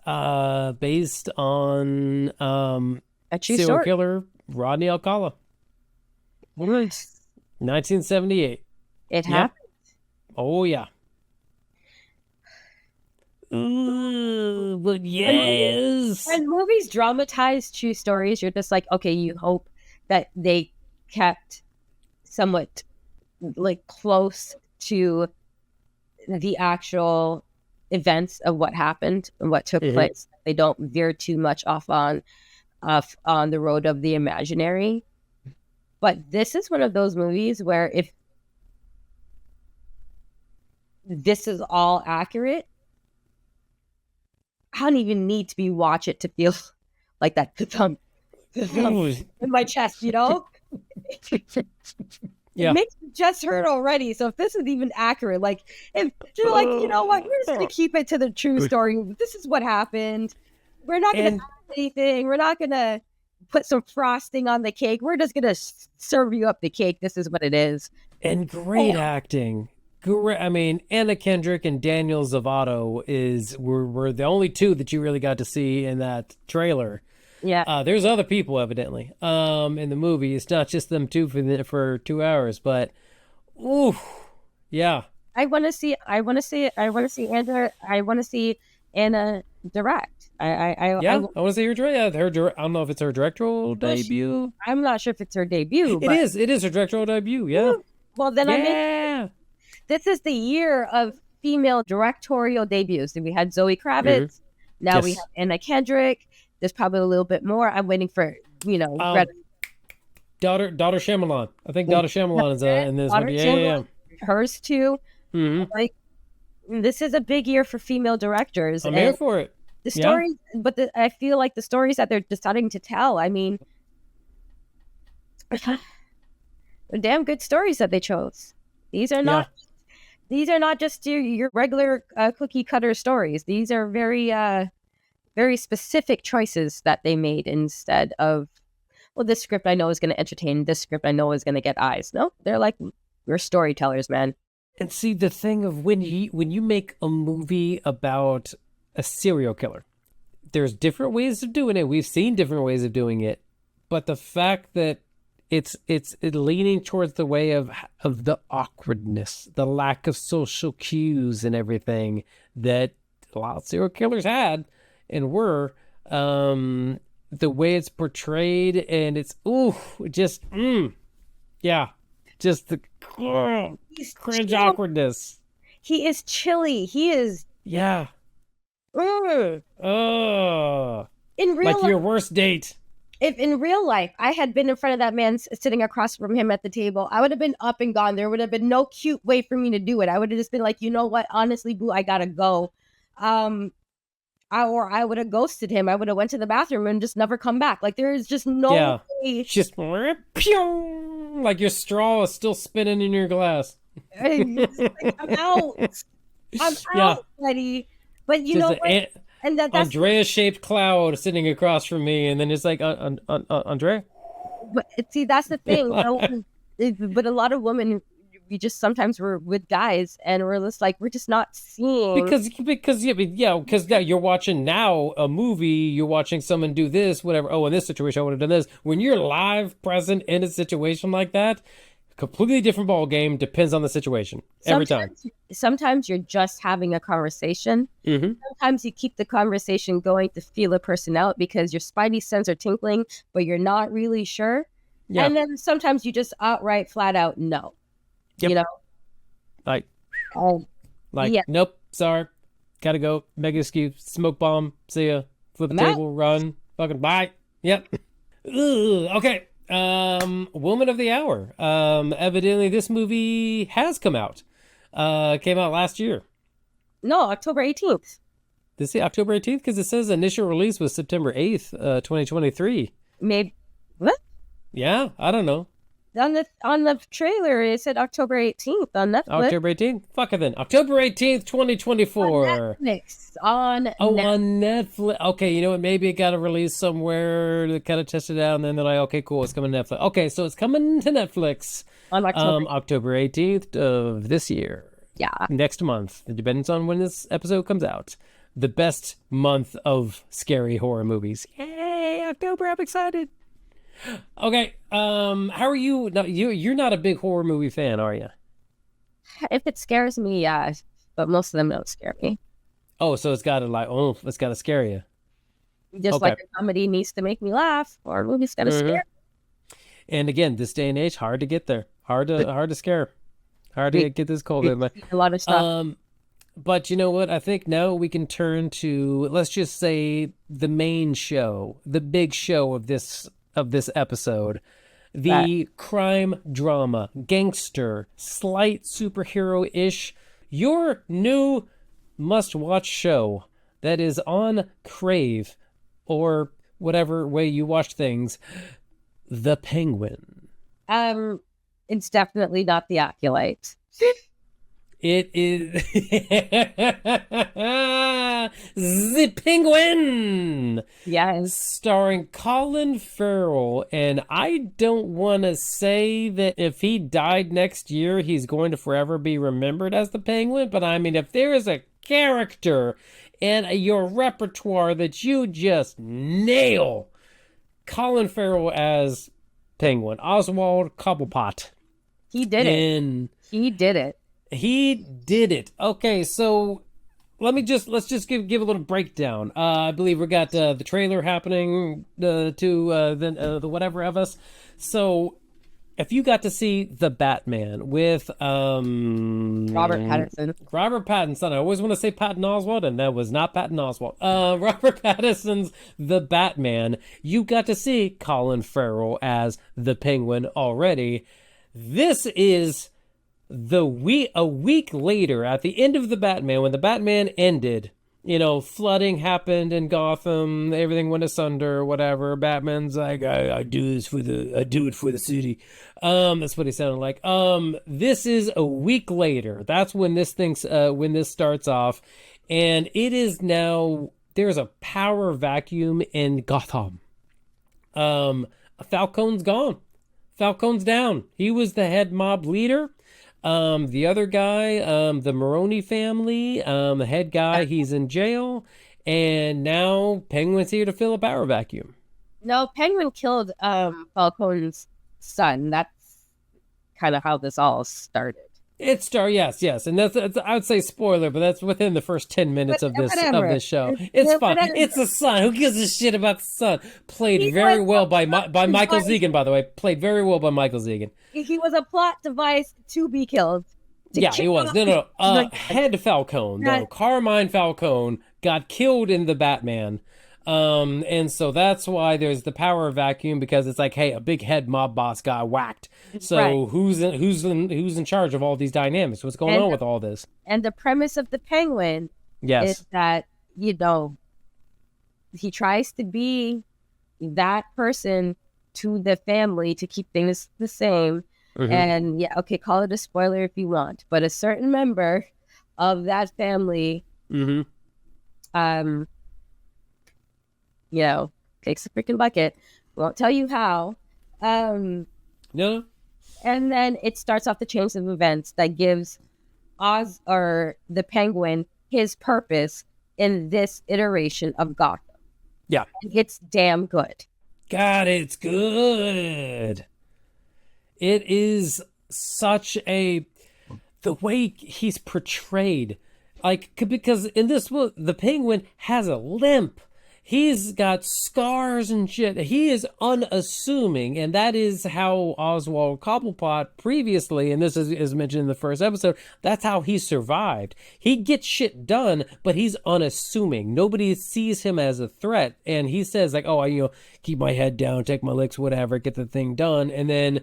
based on a true serial story. killer Rodney Alcala. 1978. It happened. Oh yeah. Ooh, but yes. When movies dramatize true stories, you're just like, okay, you hope that they kept somewhat like close to the actual events of what happened and what took place. They don't veer too much off on the road of the imaginary. But this is one of those movies where if this is all accurate, I don't even need to watch it to feel like that thump in my chest, you know? Yeah. It makes me just hurt already. So if this is even accurate, like if you're like, you know what, we're just gonna keep it to the true story. This is what happened. We're not gonna add anything. We're not gonna put some frosting on the cake. We're just gonna serve you up the cake. This is what it is. And great acting. Great. I mean, Anna Kendrick and Daniel Zavato were the only two that you really got to see in that trailer. Yeah. There's other people evidently in the movie. It's not just them two for 2 hours, but ooh, yeah. I want to see Anna direct. I want to see her direct. I don't know if it's her directorial debut. I'm not sure if it's her debut. It is. It is her directorial debut. Yeah. Well, then this is the year of female directorial debuts. We had Zoe Kravitz. Now we have Anna Kendrick. There's probably a little bit more. I'm waiting for, daughter Shyamalan. I think daughter Shyamalan is in this one. Yeah. Hers too. Like, this is a big year for female directors. I'm here for it. The stories, but I feel like the stories that they're deciding to tell, I mean, they're damn good stories that they chose. These are not just your regular cookie cutter stories. These are very very specific choices that they made instead of, well, this script I know is going to entertain. This script I know is going to get eyes. No, they're like, we're storytellers, man. And see, the thing of when you make a movie about a serial killer, there's different ways of doing it. We've seen different ways of doing it, but the fact that it's leaning towards the way of the awkwardness, the lack of social cues and everything that a lot of serial killers had and were, the way it's portrayed, and it's just the cringe awkwardness. He is chilly. He is in real like your worst date. If in real life I had been in front of that man sitting across from him at the table, I would have been up and gone. There would have been no cute way for me to do it. I would have just been like, you know what? Honestly, boo, I gotta go. I would have ghosted him. I would have went to the bathroom and just never come back. Like, there is just no way. Just like your straw is still spinning in your glass. I'm out. I'm out, buddy. But you know what? And that's Andrea-shaped cloud sitting across from me, and then it's like, Andrea? But see, that's the thing. But a lot of women, we just sometimes we're with guys and we're just like, we're just not seeing because now you're watching a movie, you're watching someone do this, whatever. Oh, in this situation I would have done this. When you're live present in a situation like that, completely different ball game. Depends on the situation every time. Sometimes you're just having a conversation. Sometimes you keep the conversation going to feel a person out because your spidey sense are tinkling, but you're not really sure. And then sometimes you just outright flat out no. You know, nope, sorry, gotta go, mega excuse, smoke bomb, see ya, flip the table, run, fucking bye. Yep. Okay. Woman of the Hour. Evidently this movie has come out. Came out last year. No, October 18th. This is October 18th because it says initial release was September 8th, 2023. Maybe what? Yeah, I don't know. on the trailer, it said October 18th on Netflix. October 18th? Fuck it then. October 18th, 2024. On Netflix. Okay, you know what? Maybe it got a release somewhere to kind of test it out, and then they're like, okay, cool, it's coming to Netflix. Okay, so it's coming to Netflix on October 18th of this year. Yeah. Next month. It depends on when this episode comes out. The best month of scary horror movies. Yay, October, I'm excited. Okay, how are you? No, you're not a big horror movie fan, are you? If it scares me, yeah, but most of them don't scare me. Oh, so it's got to scare you. Just like a comedy needs to make me laugh, or a movie's got to scare me. And again, this day and age, hard to get there. Hard to scare. Hard to get this cold. A lot of stuff. But you know what? I think now we can turn to, let's just say, the main show, the big show of this episode, the crime drama, gangster, slight superhero-ish, your new must-watch show that is on Crave or whatever way you watch things, The Penguin. It's definitely not The Acolyte. It is The Penguin. Yes. Starring Colin Farrell. And I don't want to say that if he died next year, he's going to forever be remembered as the Penguin. But I mean, if there is a character in your repertoire that you just nail, Colin Farrell as Penguin. Oswald Cobblepot. He did it. He did it. He did it. Okay, so let's just give a little breakdown. I believe we got the trailer happening to the whatever of us. So if you got to see The Batman with Robert Pattinson, I always want to say Patton Oswalt, and that was not Patton Oswalt. Robert Pattinson's The Batman. You got to see Colin Farrell as the Penguin already. This is a week later, at the end of The Batman, when The Batman ended, flooding happened in Gotham, everything went asunder, whatever. Batman's like, I do it for the city. That's what he sounded like. This is a week later. That's when this starts off, and it is now, there's a power vacuum in Gotham. Falcone's gone. Falcone's down. He was the head mob leader. The other guy, the Maroney family, the head guy, he's in jail, and now Penguin's here to fill a power vacuum. No, Penguin killed Falcone's son. That's kind of how this all started. Yes, and that's I would say spoiler, but that's within the first 10 minutes of this show. It's fine. Whatever. It's the son. Who gives a shit about the son? Played very well by Michael Zegan, by the way. Played very well by Michael Zegan. He was a plot device to be killed. Yeah, he was. No. Head Falcone, though. Carmine Falcone got killed in The Batman. And so that's why there's the power vacuum, because it's like, hey, a big head mob boss got whacked. So who's in charge of all these dynamics? What's going on with all this? And the premise of the Penguin is that, he tries to be that person to the family to keep things the same. Mm-hmm. And call it a spoiler if you want, but a certain member of that family takes a freaking bucket. Won't tell you how. No. And then it starts off the chains of events that gives the Penguin his purpose in this iteration of Gotham. Yeah. And it's damn good. God, it's good. It is such the way he's portrayed, because in this book, the Penguin has a limp. He's got scars and shit. He is unassuming, and that is how Oswald Cobblepot previously, and this is mentioned in the first episode, that's how he survived. He gets shit done, but he's unassuming. Nobody sees him as a threat, and he says, keep my head down, take my licks, whatever, get the thing done, and then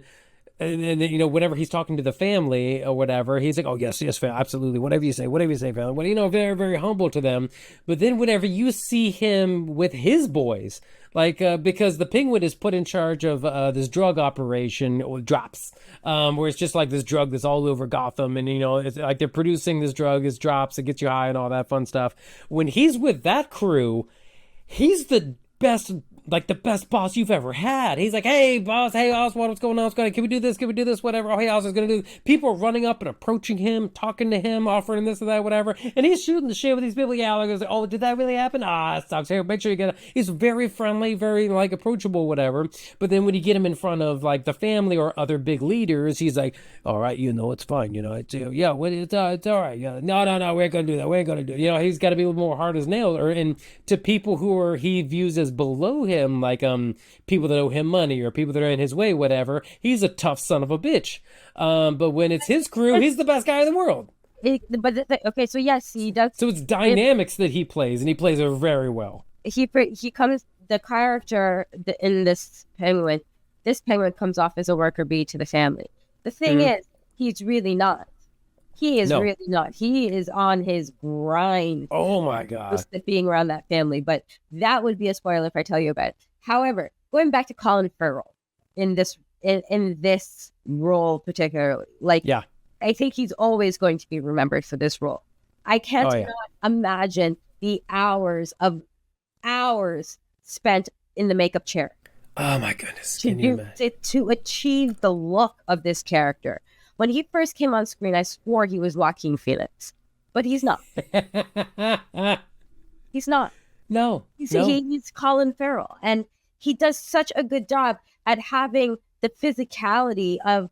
and whenever he's talking to the family or whatever, he's like, "Oh yes, yes, fam, absolutely, whatever you say, family." Well, very, very humble to them. But then whenever you see him with his boys, like because the Penguin is put in charge of this drug operation or drops, where it's just like this drug that's all over Gotham, and it's like they're producing this drug, it's drops, it gets you high and all that fun stuff. When he's with that crew, he's the best. Like the best boss you've ever had. He's like, "Hey, boss. Hey, Oswald, what's going on? Can we do this? Can we do this? Whatever. Oh, hey, Oswald's going to do this." People are running up and approaching him, talking to him, offering this or that, whatever. And he's shooting the shit with these people. Yeah, like, "Oh, did that really happen? Ah, it sucks. Here, make sure you get it." He's very friendly, very, like, approachable, whatever. But then when you get him in front of, like, the family or other big leaders, he's like, "All right, it's fine. It's, yeah, it's all right. Yeah, no, we ain't going to do that. We ain't going to do it." He's got to be a little more hard as nails. And to people who he views as below him, like, people that owe him money or people that are in his way, whatever, he's a tough son of a bitch. But when it's his crew, he's the best guy in the world. Okay, so yes, he does. So it's dynamics that he plays, and he plays it very well. The character in this Penguin comes off as a worker bee to the family. The thing is, he's really not. He is really not. He is on his grind. Oh my God. Just being around that family. But that would be a spoiler if I tell you about it. However, going back to Colin Farrell in this role particularly, I think he's always going to be remembered for this role. I can't not imagine the hours spent in the makeup chair. Oh my goodness. To achieve the look of this character. When he first came on screen, I swore he was Joaquin Phoenix, but he's not. He's not. No. He's Colin Farrell, and he does such a good job at having the physicality of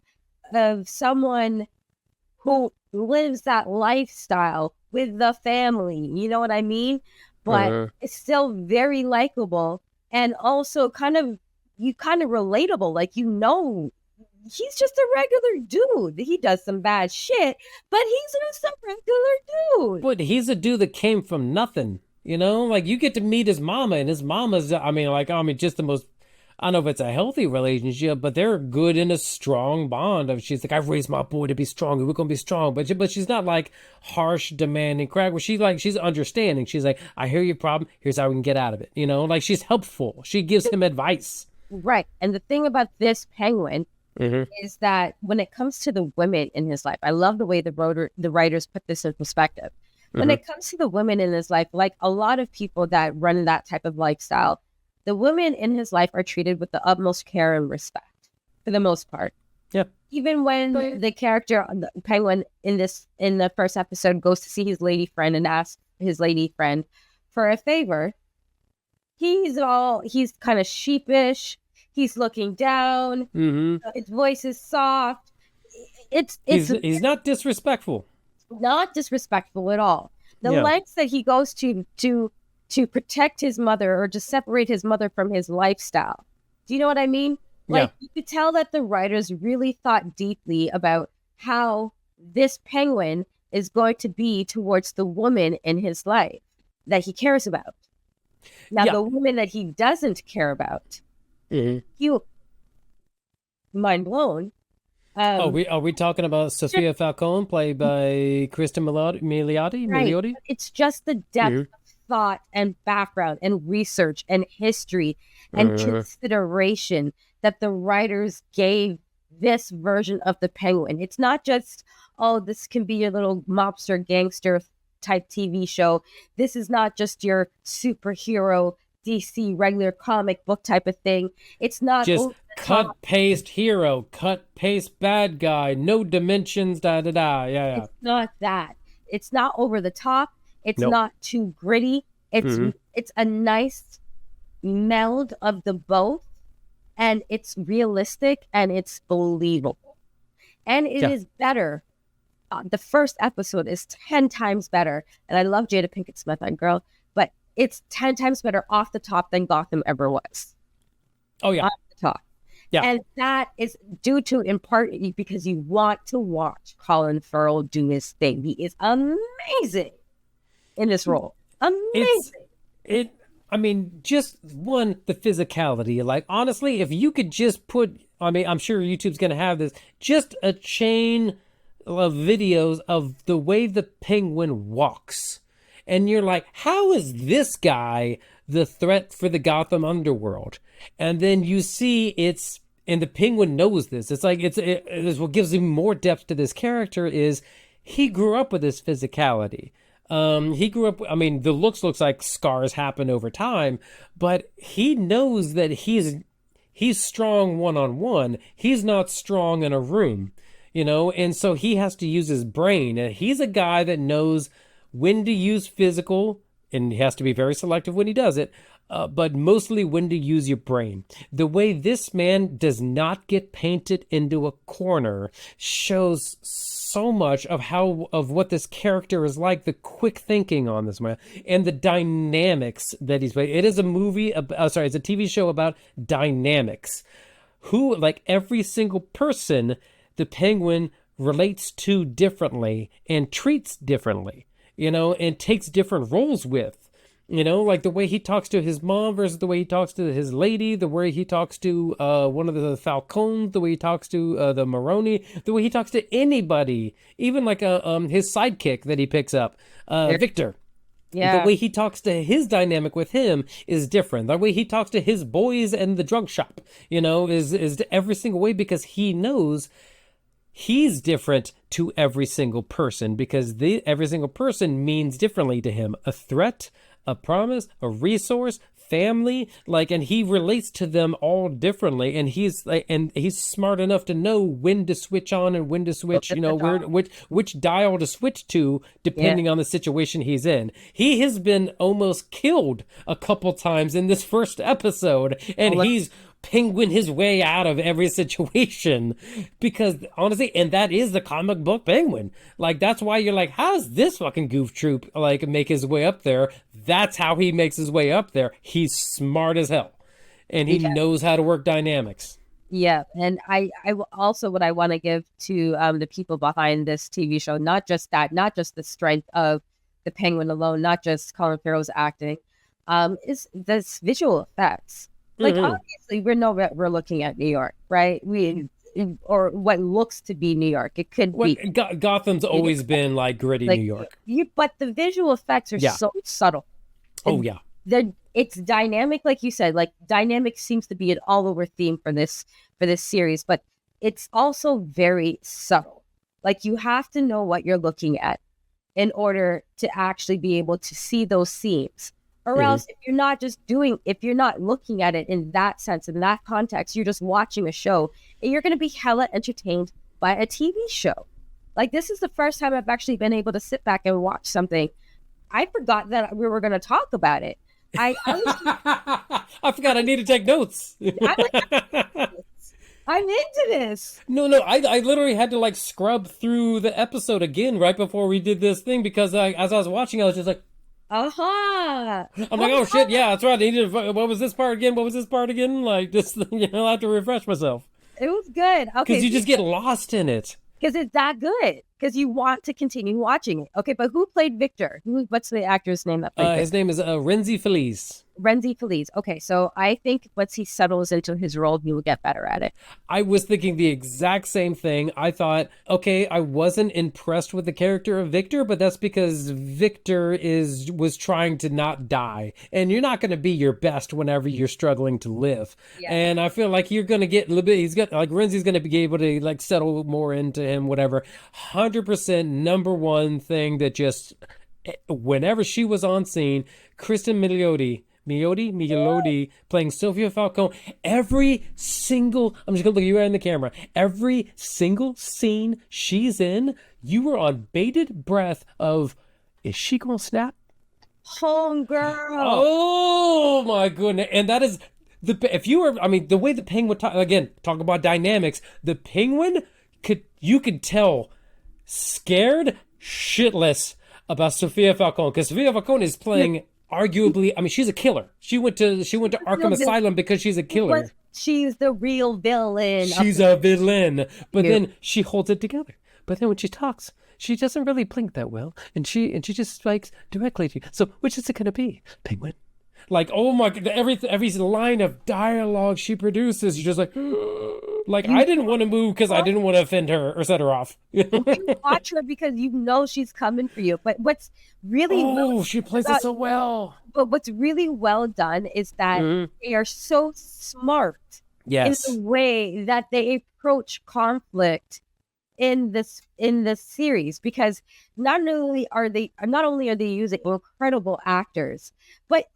someone who lives that lifestyle with the family. You know what I mean? But it's still very likable, and also kind of relatable. Like, he's just a regular dude. He does some bad shit, but he's just a regular dude. But he's a dude that came from nothing. Like, you get to meet his mama, and his mama's, just the most, I don't know if it's a healthy relationship, but they're good in a strong bond. She's like, "I've raised my boy to be strong, and we're going to be strong." But she's not like harsh, demanding crap. Where she's understanding. She's like, "I hear your problem. Here's how we can get out of it." Like, she's helpful. She gives him advice. Right. And the thing about this Penguin is that when it comes to the women in his life, I love the way the writers put this in perspective. When it comes to the women in his life, like a lot of people that run that type of lifestyle, the women in his life are treated with the utmost care and respect for the most part. Yeah. Even when the character, the Penguin in the first episode, goes to see his lady friend and asks his lady friend for a favor, he's kind of sheepish. He's looking down. His voice is soft. He's not disrespectful. Not disrespectful at all. The lengths that he goes to protect his mother or to separate his mother from his lifestyle. Do you know what I mean? Like, you could tell that the writers really thought deeply about how this Penguin is going to be towards the woman in his life that he cares about. Now, the woman that he doesn't care about, you mind blown. Are we talking about Sophia Falcone, played by Kristen Milioti? Right. It's just the depth of thought and background and research and history and consideration that the writers gave this version of the Penguin. It's not just, this can be your little mobster gangster type TV show. This is not just your superhero DC regular comic book type of thing. It's not just cut paste hero, cut paste bad guy, no dimensions, Yeah. It's not that. It's not over the top. It's not too gritty. It's a nice meld of the both, and it's realistic and it's believable, and it is better. The first episode is 10 times better, and I love Jada Pinkett Smith on Girl, but it's 10 times better off the top than Gotham ever was. Oh yeah, off the top. Yeah, and that is due to in part because you want to watch Colin Farrell do his thing. He is amazing in this role. Amazing. I mean, just one, the physicality. Like, honestly, if you could just put, I mean, I'm sure YouTube's going to have this, just a chain of videos of the way the penguin walks. And you're like, how is this guy the threat for the Gotham underworld? And then you see and the penguin knows this. It's like, it's what gives him more depth to this character is he grew up with this physicality. He grew up, I mean, the looks like scars happen over time, but he knows that he's strong one-on-one. He's not strong in a room, and so he has to use his brain. And he's a guy that knows when to use physical, and he has to be very selective when he does it, but mostly when to use your brain. The way this man does not get painted into a corner shows so much of what this character is like, the quick thinking on this man, and the dynamics that he's playing. It is a movie, it's a TV show about dynamics. Who, like every single person, the penguin relates to differently and treats differently, and takes different roles with. Like the way he talks to his mom versus the way he talks to his lady, the way he talks to one of the Falcons, the way he talks to the Maroni, the way he talks to anybody, even like his sidekick that he picks up, Victor. Yeah. The way he talks to his dynamic with him is different. The way he talks to his boys and the drug shop, is every single way, because he knows he's different to every single person, because every single person means differently to him. A threat, a promise, a resource, family, and he relates to them all differently, and he's smart enough to know when to switch on and when to switch, which dial to switch to depending on the situation he's in. He has been almost killed a couple times in this first episode, and he's penguin his way out of every situation, because honestly, and that is the comic book penguin. That's why you're like, how's this fucking goof troop make his way up there? That's how he makes his way up there. He's smart as hell, and he knows how to work dynamics. Yeah, and I also, what I want to give to the people behind this TV show, not just the strength of the penguin alone, not just Colin Farrell's acting, is this visual effects. Obviously, we know that we're looking at New York, right? Or what looks to be New York. It could be. Gotham's always been gritty New York. But the visual effects are so subtle. Oh, yeah. It's dynamic, like you said. Dynamic seems to be an all-over theme for this series, but it's also very subtle. You have to know what you're looking at in order to actually be able to see those seams. Or else, if you're not looking at it in that sense, in that context, you're just watching a show, and you're going to be hella entertained by a TV show. This is the first time I've actually been able to sit back and watch something. I forgot that we were going to talk about it. I forgot I need to take notes. I'm into this. No, I literally had to scrub through the episode again right before we did this thing, because as I was watching, I was just like, I'm like, oh shit, yeah, that's right. I needed what was this part again? I have to refresh myself. It was good. Okay. Because you just get lost in it. Because it's that good. Because you want to continue watching it. Okay, but who played Victor? What's the actor's name that played Victor? His name is Renzi Feliz. Renzi Feliz. Okay, so I think once he settles into his role, he will get better at it. I was thinking the exact same thing. I thought, okay, I wasn't impressed with the character of Victor, but that's because Victor was trying to not die. And you're not going to be your best whenever you're struggling to live. Yeah. And I feel like you're going to get a little bit, Renzi's going to be able to settle more into him, whatever. 100% number one thing that just, whenever she was on scene, Kristen Milioti playing Sofia Falcone, every single, I'm just gonna look at you right in the camera, every single scene she's in, you were on bated breath of, is she gonna snap? Homegirl. Oh my goodness. And that is the way the penguin talk about dynamics, the penguin you could tell scared shitless about Sofia Falcone, because Sofia Falcone is playing arguably, she's a killer. She went to Arkham Asylum because she's a killer. She's the real villain. She's a villain. But then she holds it together. But then when she talks, she doesn't really blink that well. And she just strikes directly to you. So which is it going to be? Penguin? Like, oh my god, every line of dialogue she produces, you're just like, like I didn't want to move because I didn't want to offend her or set her off. You watch her because you know she's coming for you. But what's really she plays it so well. But what's really well done is that they are so smart in the way that they approach conflict in this series, because not only are they using incredible actors, but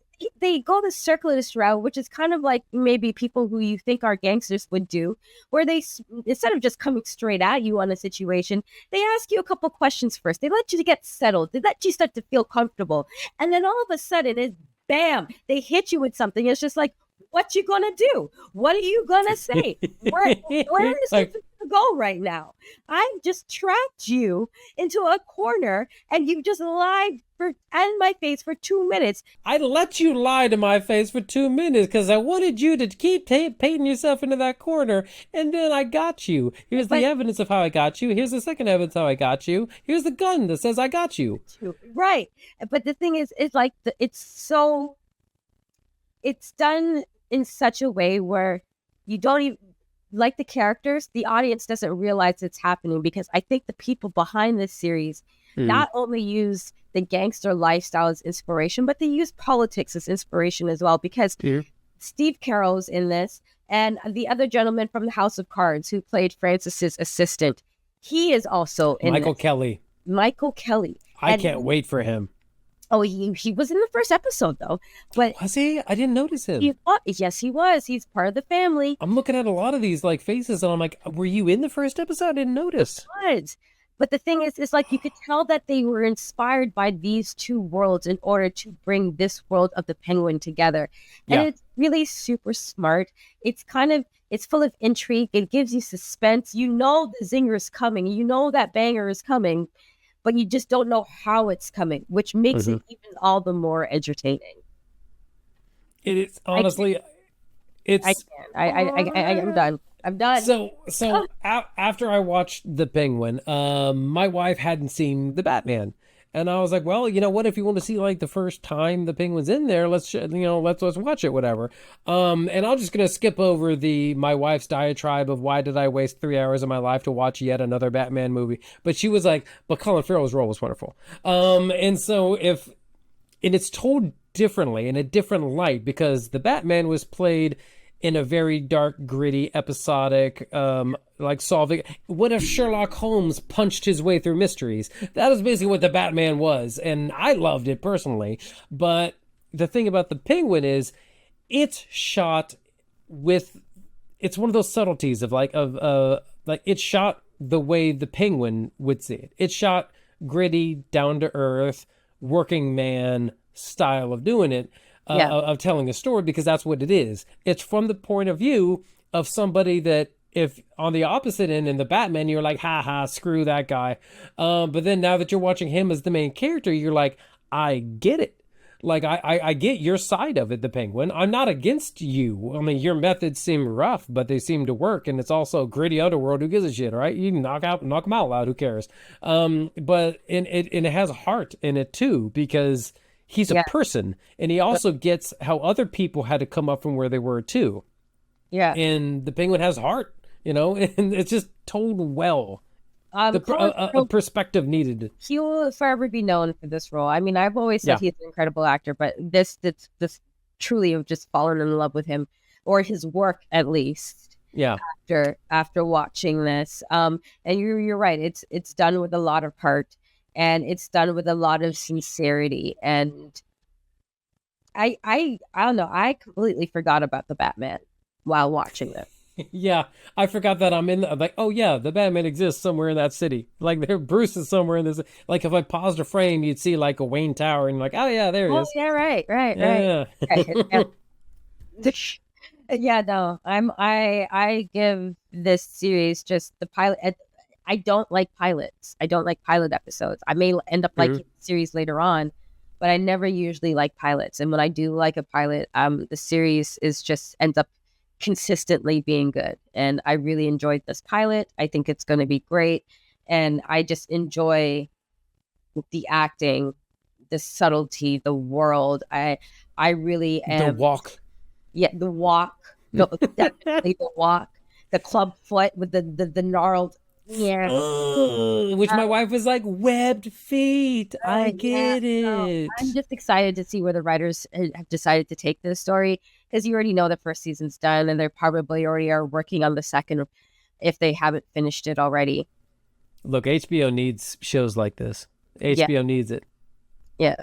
they go the circuitous route, which is kind of like maybe people who you think are gangsters would do, where they, instead of just coming straight at you on a situation, they ask you a couple questions first. They let you get settled. They let you start to feel comfortable. And then all of a sudden, it's bam, they hit you with something. It's just like, what you gonna do? What are you gonna say? Where is it to go right now? I just trapped you into a corner and you just lied in my face for 2 minutes. I let you lie to my face for 2 minutes because I wanted you to keep painting yourself into that corner, and then I got you. Here's the evidence of how I got you. Here's the second evidence how I got you. Here's the gun that says I got you. Right. But the thing is, it's like, it's done in such a way where you don't even, like the characters, the audience doesn't realize it's happening, because I think the people behind this series not only use the gangster lifestyle as inspiration, but they use politics as inspiration as well, because Steve Carell's in this, and the other gentleman from the House of Cards who played Francis's assistant, he is also in Michael this. Kelly. Michael Kelly. I can't wait for him. Oh, he was in the first episode though. But was he? I didn't notice him. Yes, he was. He's part of the family. I'm looking at a lot of these like faces, and I'm like, were you in the first episode? I didn't notice. But the thing is, like, you could tell that they were inspired by these two worlds in order to bring this world of the Penguin together. And it's really super smart. It's full of intrigue. It gives you suspense. You know the zinger is coming. You know that banger is coming, but you just don't know how it's coming, which makes it even all the more entertaining. It is honestly, I'm done. I'm done. So after I watched The Penguin, my wife hadn't seen The Batman, and I was like, well, you know what? If you want to see like the first time the Penguin's in there, let's watch it, whatever. And I'm just gonna skip over my wife's diatribe of why did I waste 3 hours of my life to watch yet another Batman movie. But she was like, but Colin Farrell's role was wonderful. And it's told differently in a different light, because the Batman was played in a very dark, gritty, episodic, like solving. What if Sherlock Holmes punched his way through mysteries? That was basically what the Batman was, and I loved it personally. But the thing about the Penguin is, it's shot with. It's one of those subtleties of like it's shot the way the Penguin would see it. It's shot gritty, down to earth, working man style of doing it. Of telling a story, because that's what it is. It's from the point of view of somebody that, if on the opposite end in the Batman, you're like, ha, screw that guy. But then now that you're watching him as the main character, you're like, I get it. Like, I get your side of it, the Penguin. I'm not against you. I mean, your methods seem rough, but they seem to work. And it's also gritty underworld. Who gives a shit, right? You can knock them out loud. Who cares? But it has heart in it too, because he's a person, and he also gets how other people had to come up from where they were too. Yeah. And the Penguin has heart, and it's just told well. A perspective needed. He will forever be known for this role. I mean, I've always said he's an incredible actor, but this truly have just fallen in love with him, or his work at least. Yeah. After watching this, and you're right. It's done with a lot of heart. And it's done with a lot of sincerity. And I don't know. I completely forgot about the Batman while watching it. Yeah, I forgot that I'm like, oh yeah, the Batman exists somewhere in that city. Like Bruce is somewhere in this. Like if I paused a frame, you'd see like a Wayne Tower, and like, oh yeah, there he is. Yeah, right. Yeah. Yeah, no, I give this series just the pilot. I don't like pilots. I don't like pilot episodes. I may end up liking the series later on, but I never usually like pilots. And when I do like a pilot, the series ends up consistently being good. And I really enjoyed this pilot. I think it's going to be great. And I just enjoy the acting, the subtlety, the world. I really am. The walk. Yeah, the walk. No, definitely the walk. The club foot with the gnarled. Yeah. Which my wife was like, webbed feet. I get So it. I'm just excited to see where the writers have decided to take this story, because you already know the first season's done, and they probably already are working on the second if they haven't finished it already. Look, HBO needs shows like this. HBO needs it. Yeah.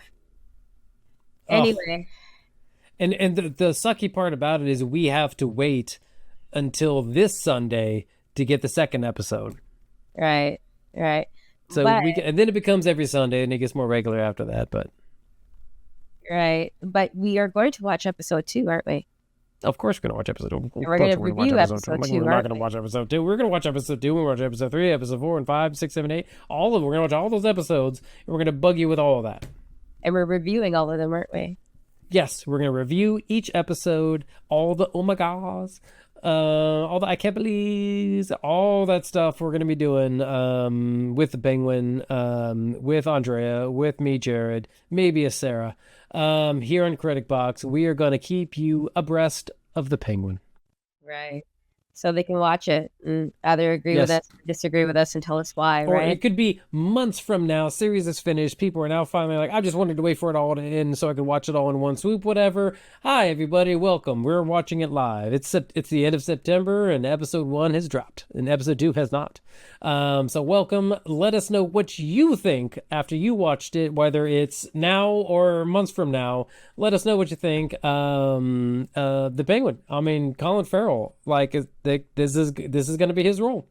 Oh. Anyway. And the sucky part about it is we have to wait until this Sunday to get the second episode. Right. So and then it becomes every Sunday, and it gets more regular after that. But but we are going to watch episode 2, aren't we? Of course, we're going to watch episode 2. We're going to review episode 2. We're not going to watch episode 2. We're going to watch episode 2. We're going to watch episode 3, episode 4, and 5, 6, 7, 8. All of them. We're going to watch all those episodes, and we're going to bug you with all of that. And we're reviewing all of them, aren't we? Yes, we're going to review each episode, all the oh my gosh, all the I can't believe, all that stuff we're going to be doing with the Penguin, with Andrea, with me, Jared, maybe a Sarah. Here on Critic Box, we are going to keep you abreast of the Penguin. Right. So they can watch it and either agree with us, disagree with us, and tell us why, or right? It could be months from now, series is finished, people are now finally like, I just wanted to wait for it all to end so I could watch it all in one swoop, whatever. Hi, everybody, welcome. We're watching it live. It's the end of September, and episode 1 has dropped, and episode 2 has not. So welcome. Let us know what you think after you watched it, whether it's now or months from now. Let us know what you think. The Penguin. I mean, Colin Farrell, like, this is going to be his role.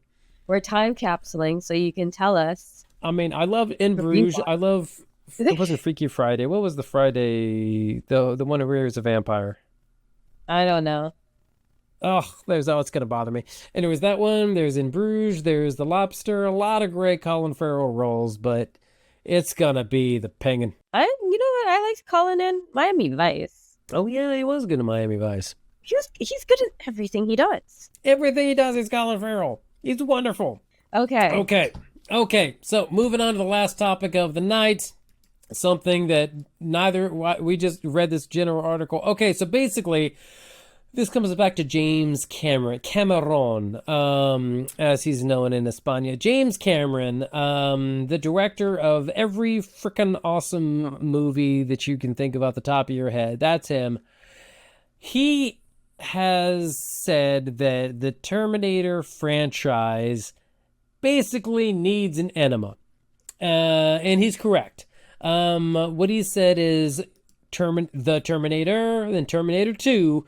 We're time capsuling, so you can tell us. I mean, I love In Bruges. I love. It wasn't Freaky Friday. What was the Friday? The one where he was a vampire. I don't know. Oh, it's going to bother me. And there was that one. There's In Bruges. There's The Lobster. A lot of great Colin Farrell roles, but it's going to be the Penguin. You know what? I liked Colin in Miami Vice. Oh, yeah, he was good in Miami Vice. He's good at everything he does. Everything he does is Colin Farrell. He's wonderful. Okay. So moving on to the last topic of the night. Something that we just read this general article. Okay, so basically, this comes back to James Cameron, as he's known in España. James Cameron, the director of every freaking awesome movie that you can think of off the top of your head. That's him. He has said that the Terminator franchise basically needs an enema. And he's correct. What he said is the Terminator, then Terminator 2,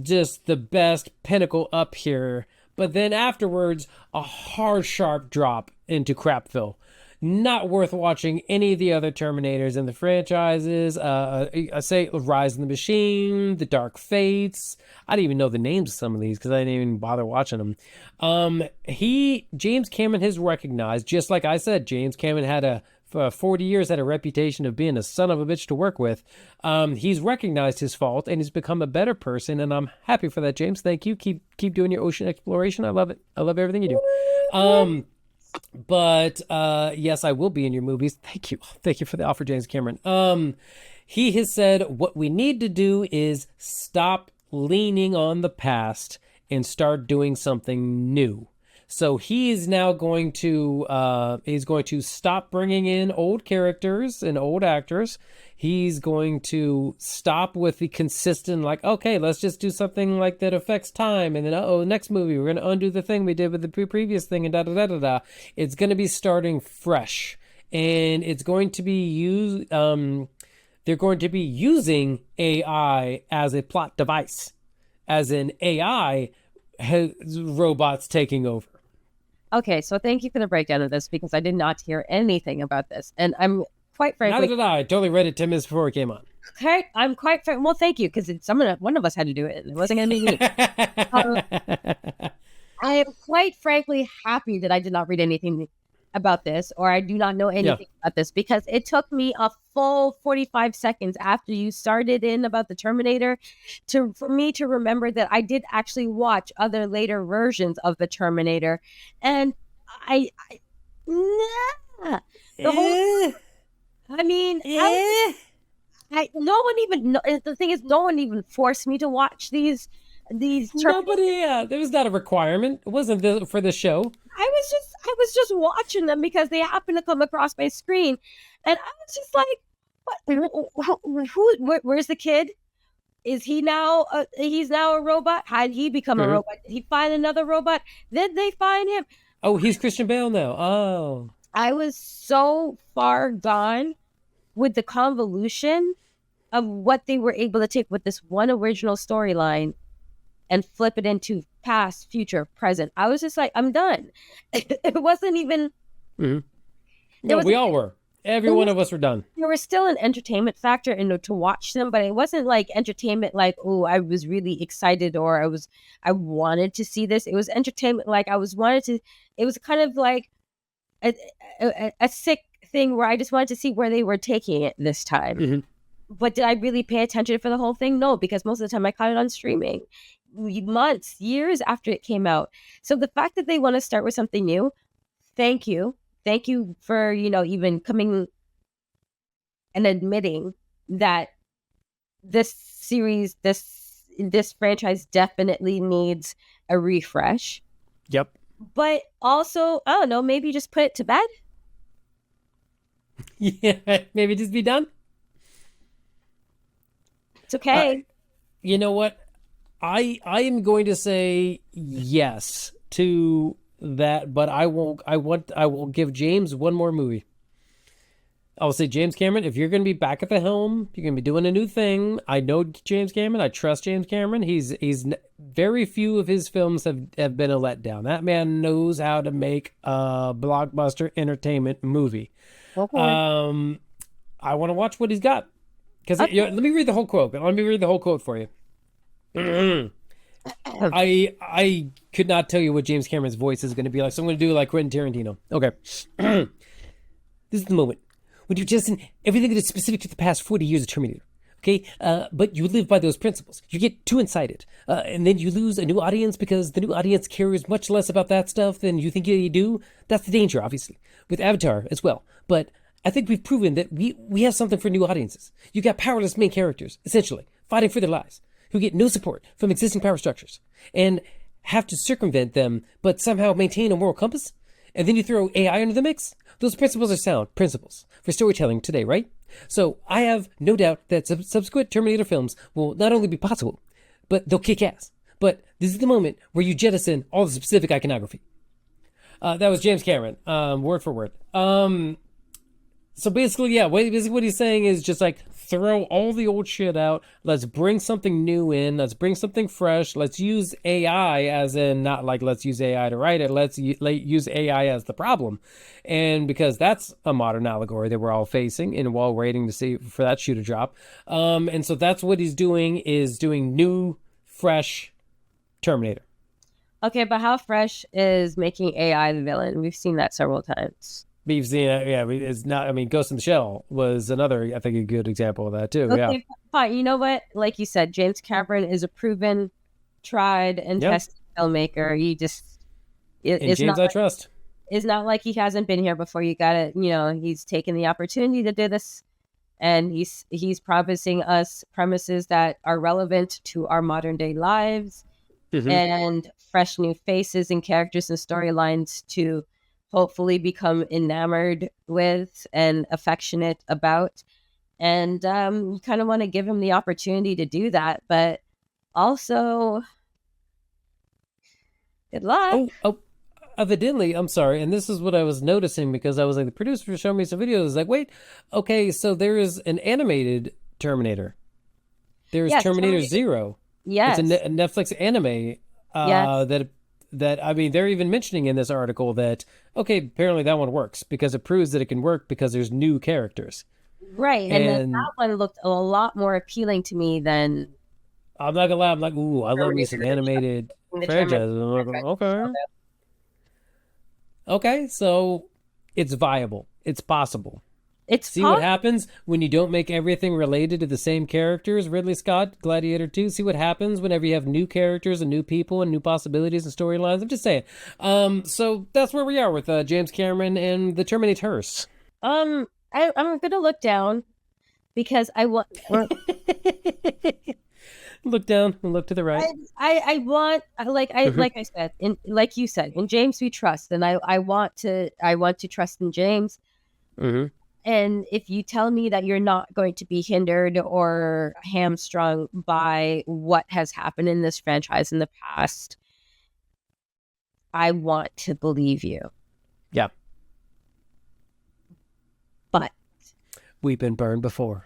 just the best pinnacle up here. But then afterwards, a hard, sharp drop into crapville. Not worth watching any of the other Terminators in the franchises. I say Rise of the Machine, The Dark Fates. I didn't even know the names of some of these because I didn't even bother watching them. James Cameron has recognized, just like I said, James Cameron for 40 years had a reputation of being a son of a bitch to work with. He's recognized his fault and he's become a better person, and I'm happy for that, James. Thank you. Keep doing your ocean exploration. I love it. I love everything you do. But yes, I will be in your movies. Thank you for the offer, James Cameron. He has said what we need to do is stop leaning on the past and start doing something new. So he is now going to stop bringing in old characters and old actors. He's going to stop with the consistent, like, okay, let's just do something like that affects time, and then next movie we're going to undo the thing we did with the previous thing, and da-da-da-da-da. It's going to be starting fresh, and it's going to be used. They're going to be using AI as a plot device, as in AI has robots taking over. Okay, so thank you for the breakdown of this, because I did not hear anything about this, and I'm quite frankly. Neither did I. I totally read it 10 minutes before it came on. Okay, I'm quite well. Thank you, because one of us had to do it, and it wasn't going to be me. I am quite frankly happy that I did not read anything about this, or I do not know anything about this, because it took me a full 45 seconds after you started in about the Terminator for me to remember that I did actually watch other later versions of the Terminator, and the whole no one even. The thing is, no one even forced me to watch these. Nobody. Yeah, there was not a requirement. It wasn't for the show. I was just watching them because they happened to come across my screen, and I was just like, "What? Where's the kid? Is he now? He's now a robot? Had he become a robot? Did he find another robot? Did they find him? Oh, he's Christian Bale now. Oh, I was so far gone with the convolution of what they were able to take with this one original storyline and flip it into past, future, present. I was just like, I'm done. It wasn't even. No, we all were. Every one of us were done. There was still an entertainment factor to watch them, but it wasn't like entertainment like, oh, I was really excited or I wanted to see this. It was entertainment like it was kind of like a sick thing where I just wanted to see where they were taking it this time. But did I really pay attention for the whole thing? No, because most of the time I caught it on streaming months, years after it came out. So the fact that they want to start with something new, thank you for even coming and admitting that this series, this franchise definitely needs a refresh. Yep. But also, I don't know, maybe just put it to bed. Yeah, maybe just be done. It's okay. You know what? I am going to say yes to that, but I will give James one more movie. I'll say, James Cameron, if you're going to be back at the helm, you're going to be doing a new thing. I know James Cameron. I trust James Cameron. He's very few of his films have been a letdown. That man knows how to make a blockbuster entertainment movie. Okay. I want to watch what he's got. Because let me read the whole quote. Let me read the whole quote for you. I could not tell you what James Cameron's voice is going to be like, so I'm going to do like Quentin Tarantino. Okay. This is the moment when you jettison everything that is specific to the past 40 years of Terminator. Okay? But you live by those principles. You get too inside and then you lose a new audience because the new audience cares much less about that stuff than you think you do. That's the danger, obviously, with Avatar as well. But I think we've proven that we have something for new audiences. You got powerless main characters, essentially, fighting for their lives, who get no support from existing power structures and have to circumvent them, but somehow maintain a moral compass. And then you throw AI into the mix. Those principles are sound principles for storytelling today, right? So I have no doubt that subsequent Terminator films will not only be possible, but they'll kick ass. But this is the moment where you jettison all the specific iconography. That was James Cameron, word for word. So basically, yeah, basically what he's saying is just like, throw all the old shit out. Let's bring something new in. Let's bring something fresh. Let's use AI as in, not like let's use AI to write it. Let's use AI as the problem. And because that's a modern allegory that we're all facing and while waiting to see for that shoe to drop. And so that's what he's doing, is doing new, fresh Terminator. Okay, but how fresh is making AI the villain? We've seen that several times. We've seen it, yeah. It's not. I mean, Ghost in the Shell was another, I think, a good example of that too. Okay, yeah. Fine. You know what? Like you said, James Cameron is a proven, tried and tested filmmaker. James, I trust. It's not like he hasn't been here before. You got to, he's taken the opportunity to do this, and he's promising us premises that are relevant to our modern day lives, and fresh new faces and characters and storylines to hopefully become enamored with and affectionate about. And you kind of want to give him the opportunity to do that, but also good luck. Oh, evidently, I'm sorry, and this is what I was noticing, because I was like, the producer showed me some videos, like, wait, okay, so there is an animated Terminator. There's Terminator Zero. Yes. It's a Netflix anime that I mean, they're even mentioning in this article that, okay, apparently that one works because it proves that it can work because there's new characters. Right. And then that one looked a lot more appealing to me than... I'm not gonna lie, I'm like, ooh, I love me some animated franchises. Okay. Okay, so it's viable. It's possible. See what happens when you don't make everything related to the same characters. Ridley Scott, Gladiator 2. See what happens whenever you have new characters and new people and new possibilities and storylines. I'm just saying. So that's where we are with James Cameron and the Terminators. I'm gonna look down because I want. Look down and look to the right. I want like I said, like you said, in James we trust, and I want to trust in James. And if you tell me that you're not going to be hindered or hamstrung by what has happened in this franchise in the past, I want to believe you. Yeah. But we've been burned before.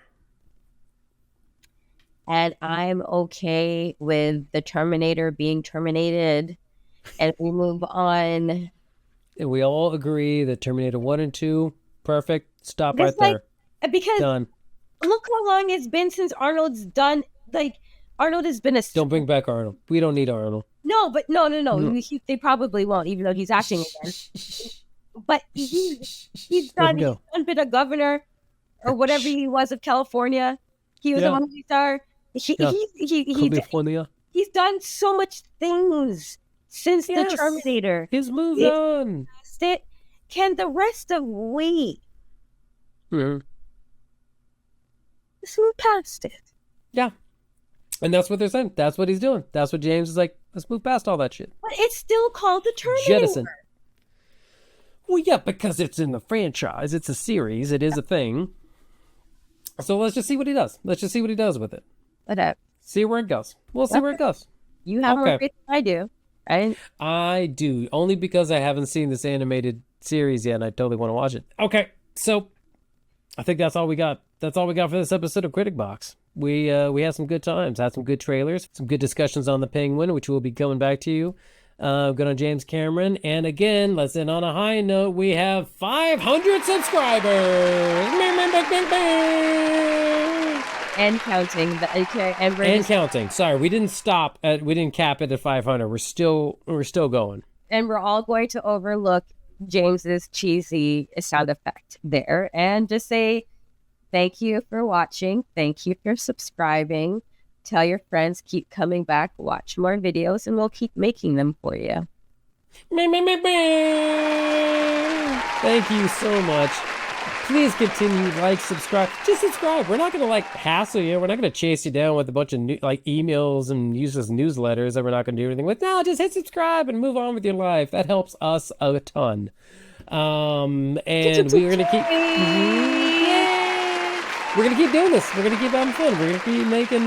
And I'm okay with the Terminator being terminated, and we move on. And we all agree that Terminator 1 and 2, perfect. Stop right there. Because done. Look how long it's been since Arnold's done. Like, Arnold has been a... Don't bring back Arnold. We don't need Arnold. No, but no. They probably won't, even though he's acting again. But he's done. He's been a governor or whatever he was of California. He was a movie star. California. He's done so much things since the Terminator. He's moved on. Can the rest of we just move past it? Yeah. And that's what they're saying. That's what he's doing. That's what James is like. Let's move past all that shit. But it's still called the Terminator. Jettison. Well, yeah, because it's in the franchise. It's a series. It is a thing. So let's just see what he does. Let's just see what he does with it. See where it goes. We'll see where it goes. You have more faith than I do. I do. Only because I haven't seen this animated series yet, and I totally want to watch it. Okay, so I think that's all we got. That's all we got for this episode of Critic Box. We had some good times, had some good trailers, some good discussions on the Penguin, which we'll be coming back to you. Good on James Cameron. And again, let's end on a high note. We have 500 subscribers. And counting. And counting. Sorry, we didn't stop at. We didn't cap it at 500. We're still going. And we're all going to overlook James's cheesy sound effect there, and just say thank you for watching. Thank you for subscribing. Tell your friends, keep coming back, watch more videos, and we'll keep making them for you. Thank you so much. Please continue, subscribe. Just subscribe. We're not going to hassle you. We're not going to chase you down with a bunch of emails and useless newsletters that we're not going to do anything with. No, just hit subscribe and move on with your life. That helps us a ton. And we're going to keep... We're going to keep doing this. We're going to keep having fun. We're going to keep making,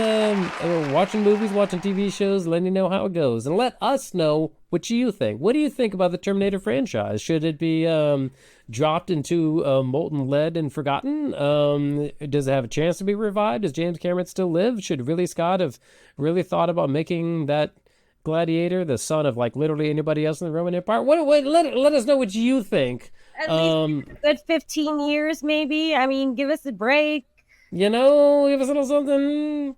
watching movies, watching TV shows, letting you know how it goes. And let us know what you think. What do you think about the Terminator franchise? Should it be dropped into molten lead and forgotten? Does it have a chance to be revived? Does James Cameron still live? Should Ridley Scott have really thought about making that Gladiator the son of literally anybody else in the Roman Empire? Let us know what you think. At least a good 15 years, maybe. I mean, give us a break. Give us a little something.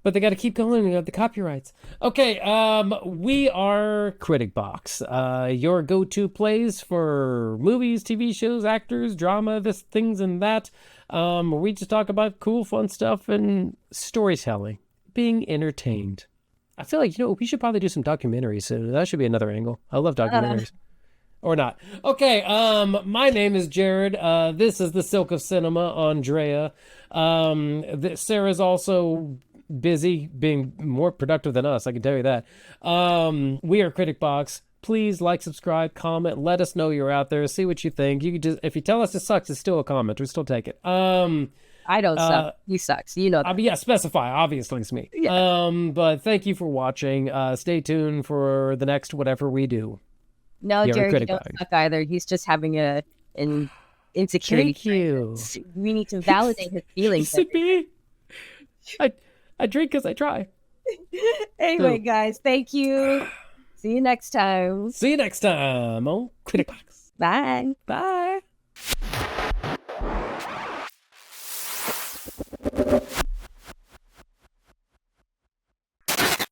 But they got to keep going. We got the copyrights. Okay, we are Critic Box, your go-to place for movies, TV shows, actors, drama, this, things, and that. We just talk about cool, fun stuff and storytelling, being entertained. I feel like, we should probably do some documentaries soon. That should be another angle. I love documentaries. Or not. Okay, my name is Jared. This is the Silk of Cinema, Andrea. Sarah's also busy being more productive than us, I can tell you that. We are Critic Box. Please subscribe, comment, let us know you're out there, see what you think. You can just, if you tell us it sucks, it's still a comment. We still take it. I don't suck. He sucks. You know that. Yeah, specify. Obviously, it's me. Yeah. But thank you for watching. Stay tuned for the next whatever we do. No, Jared, you don't suck either. He's just having an insecurity. Thank you. We need to validate his feelings. I drink because I try. Anyway, guys, thank you. See you next time. See you next time on Critic Box. Bye. Bye.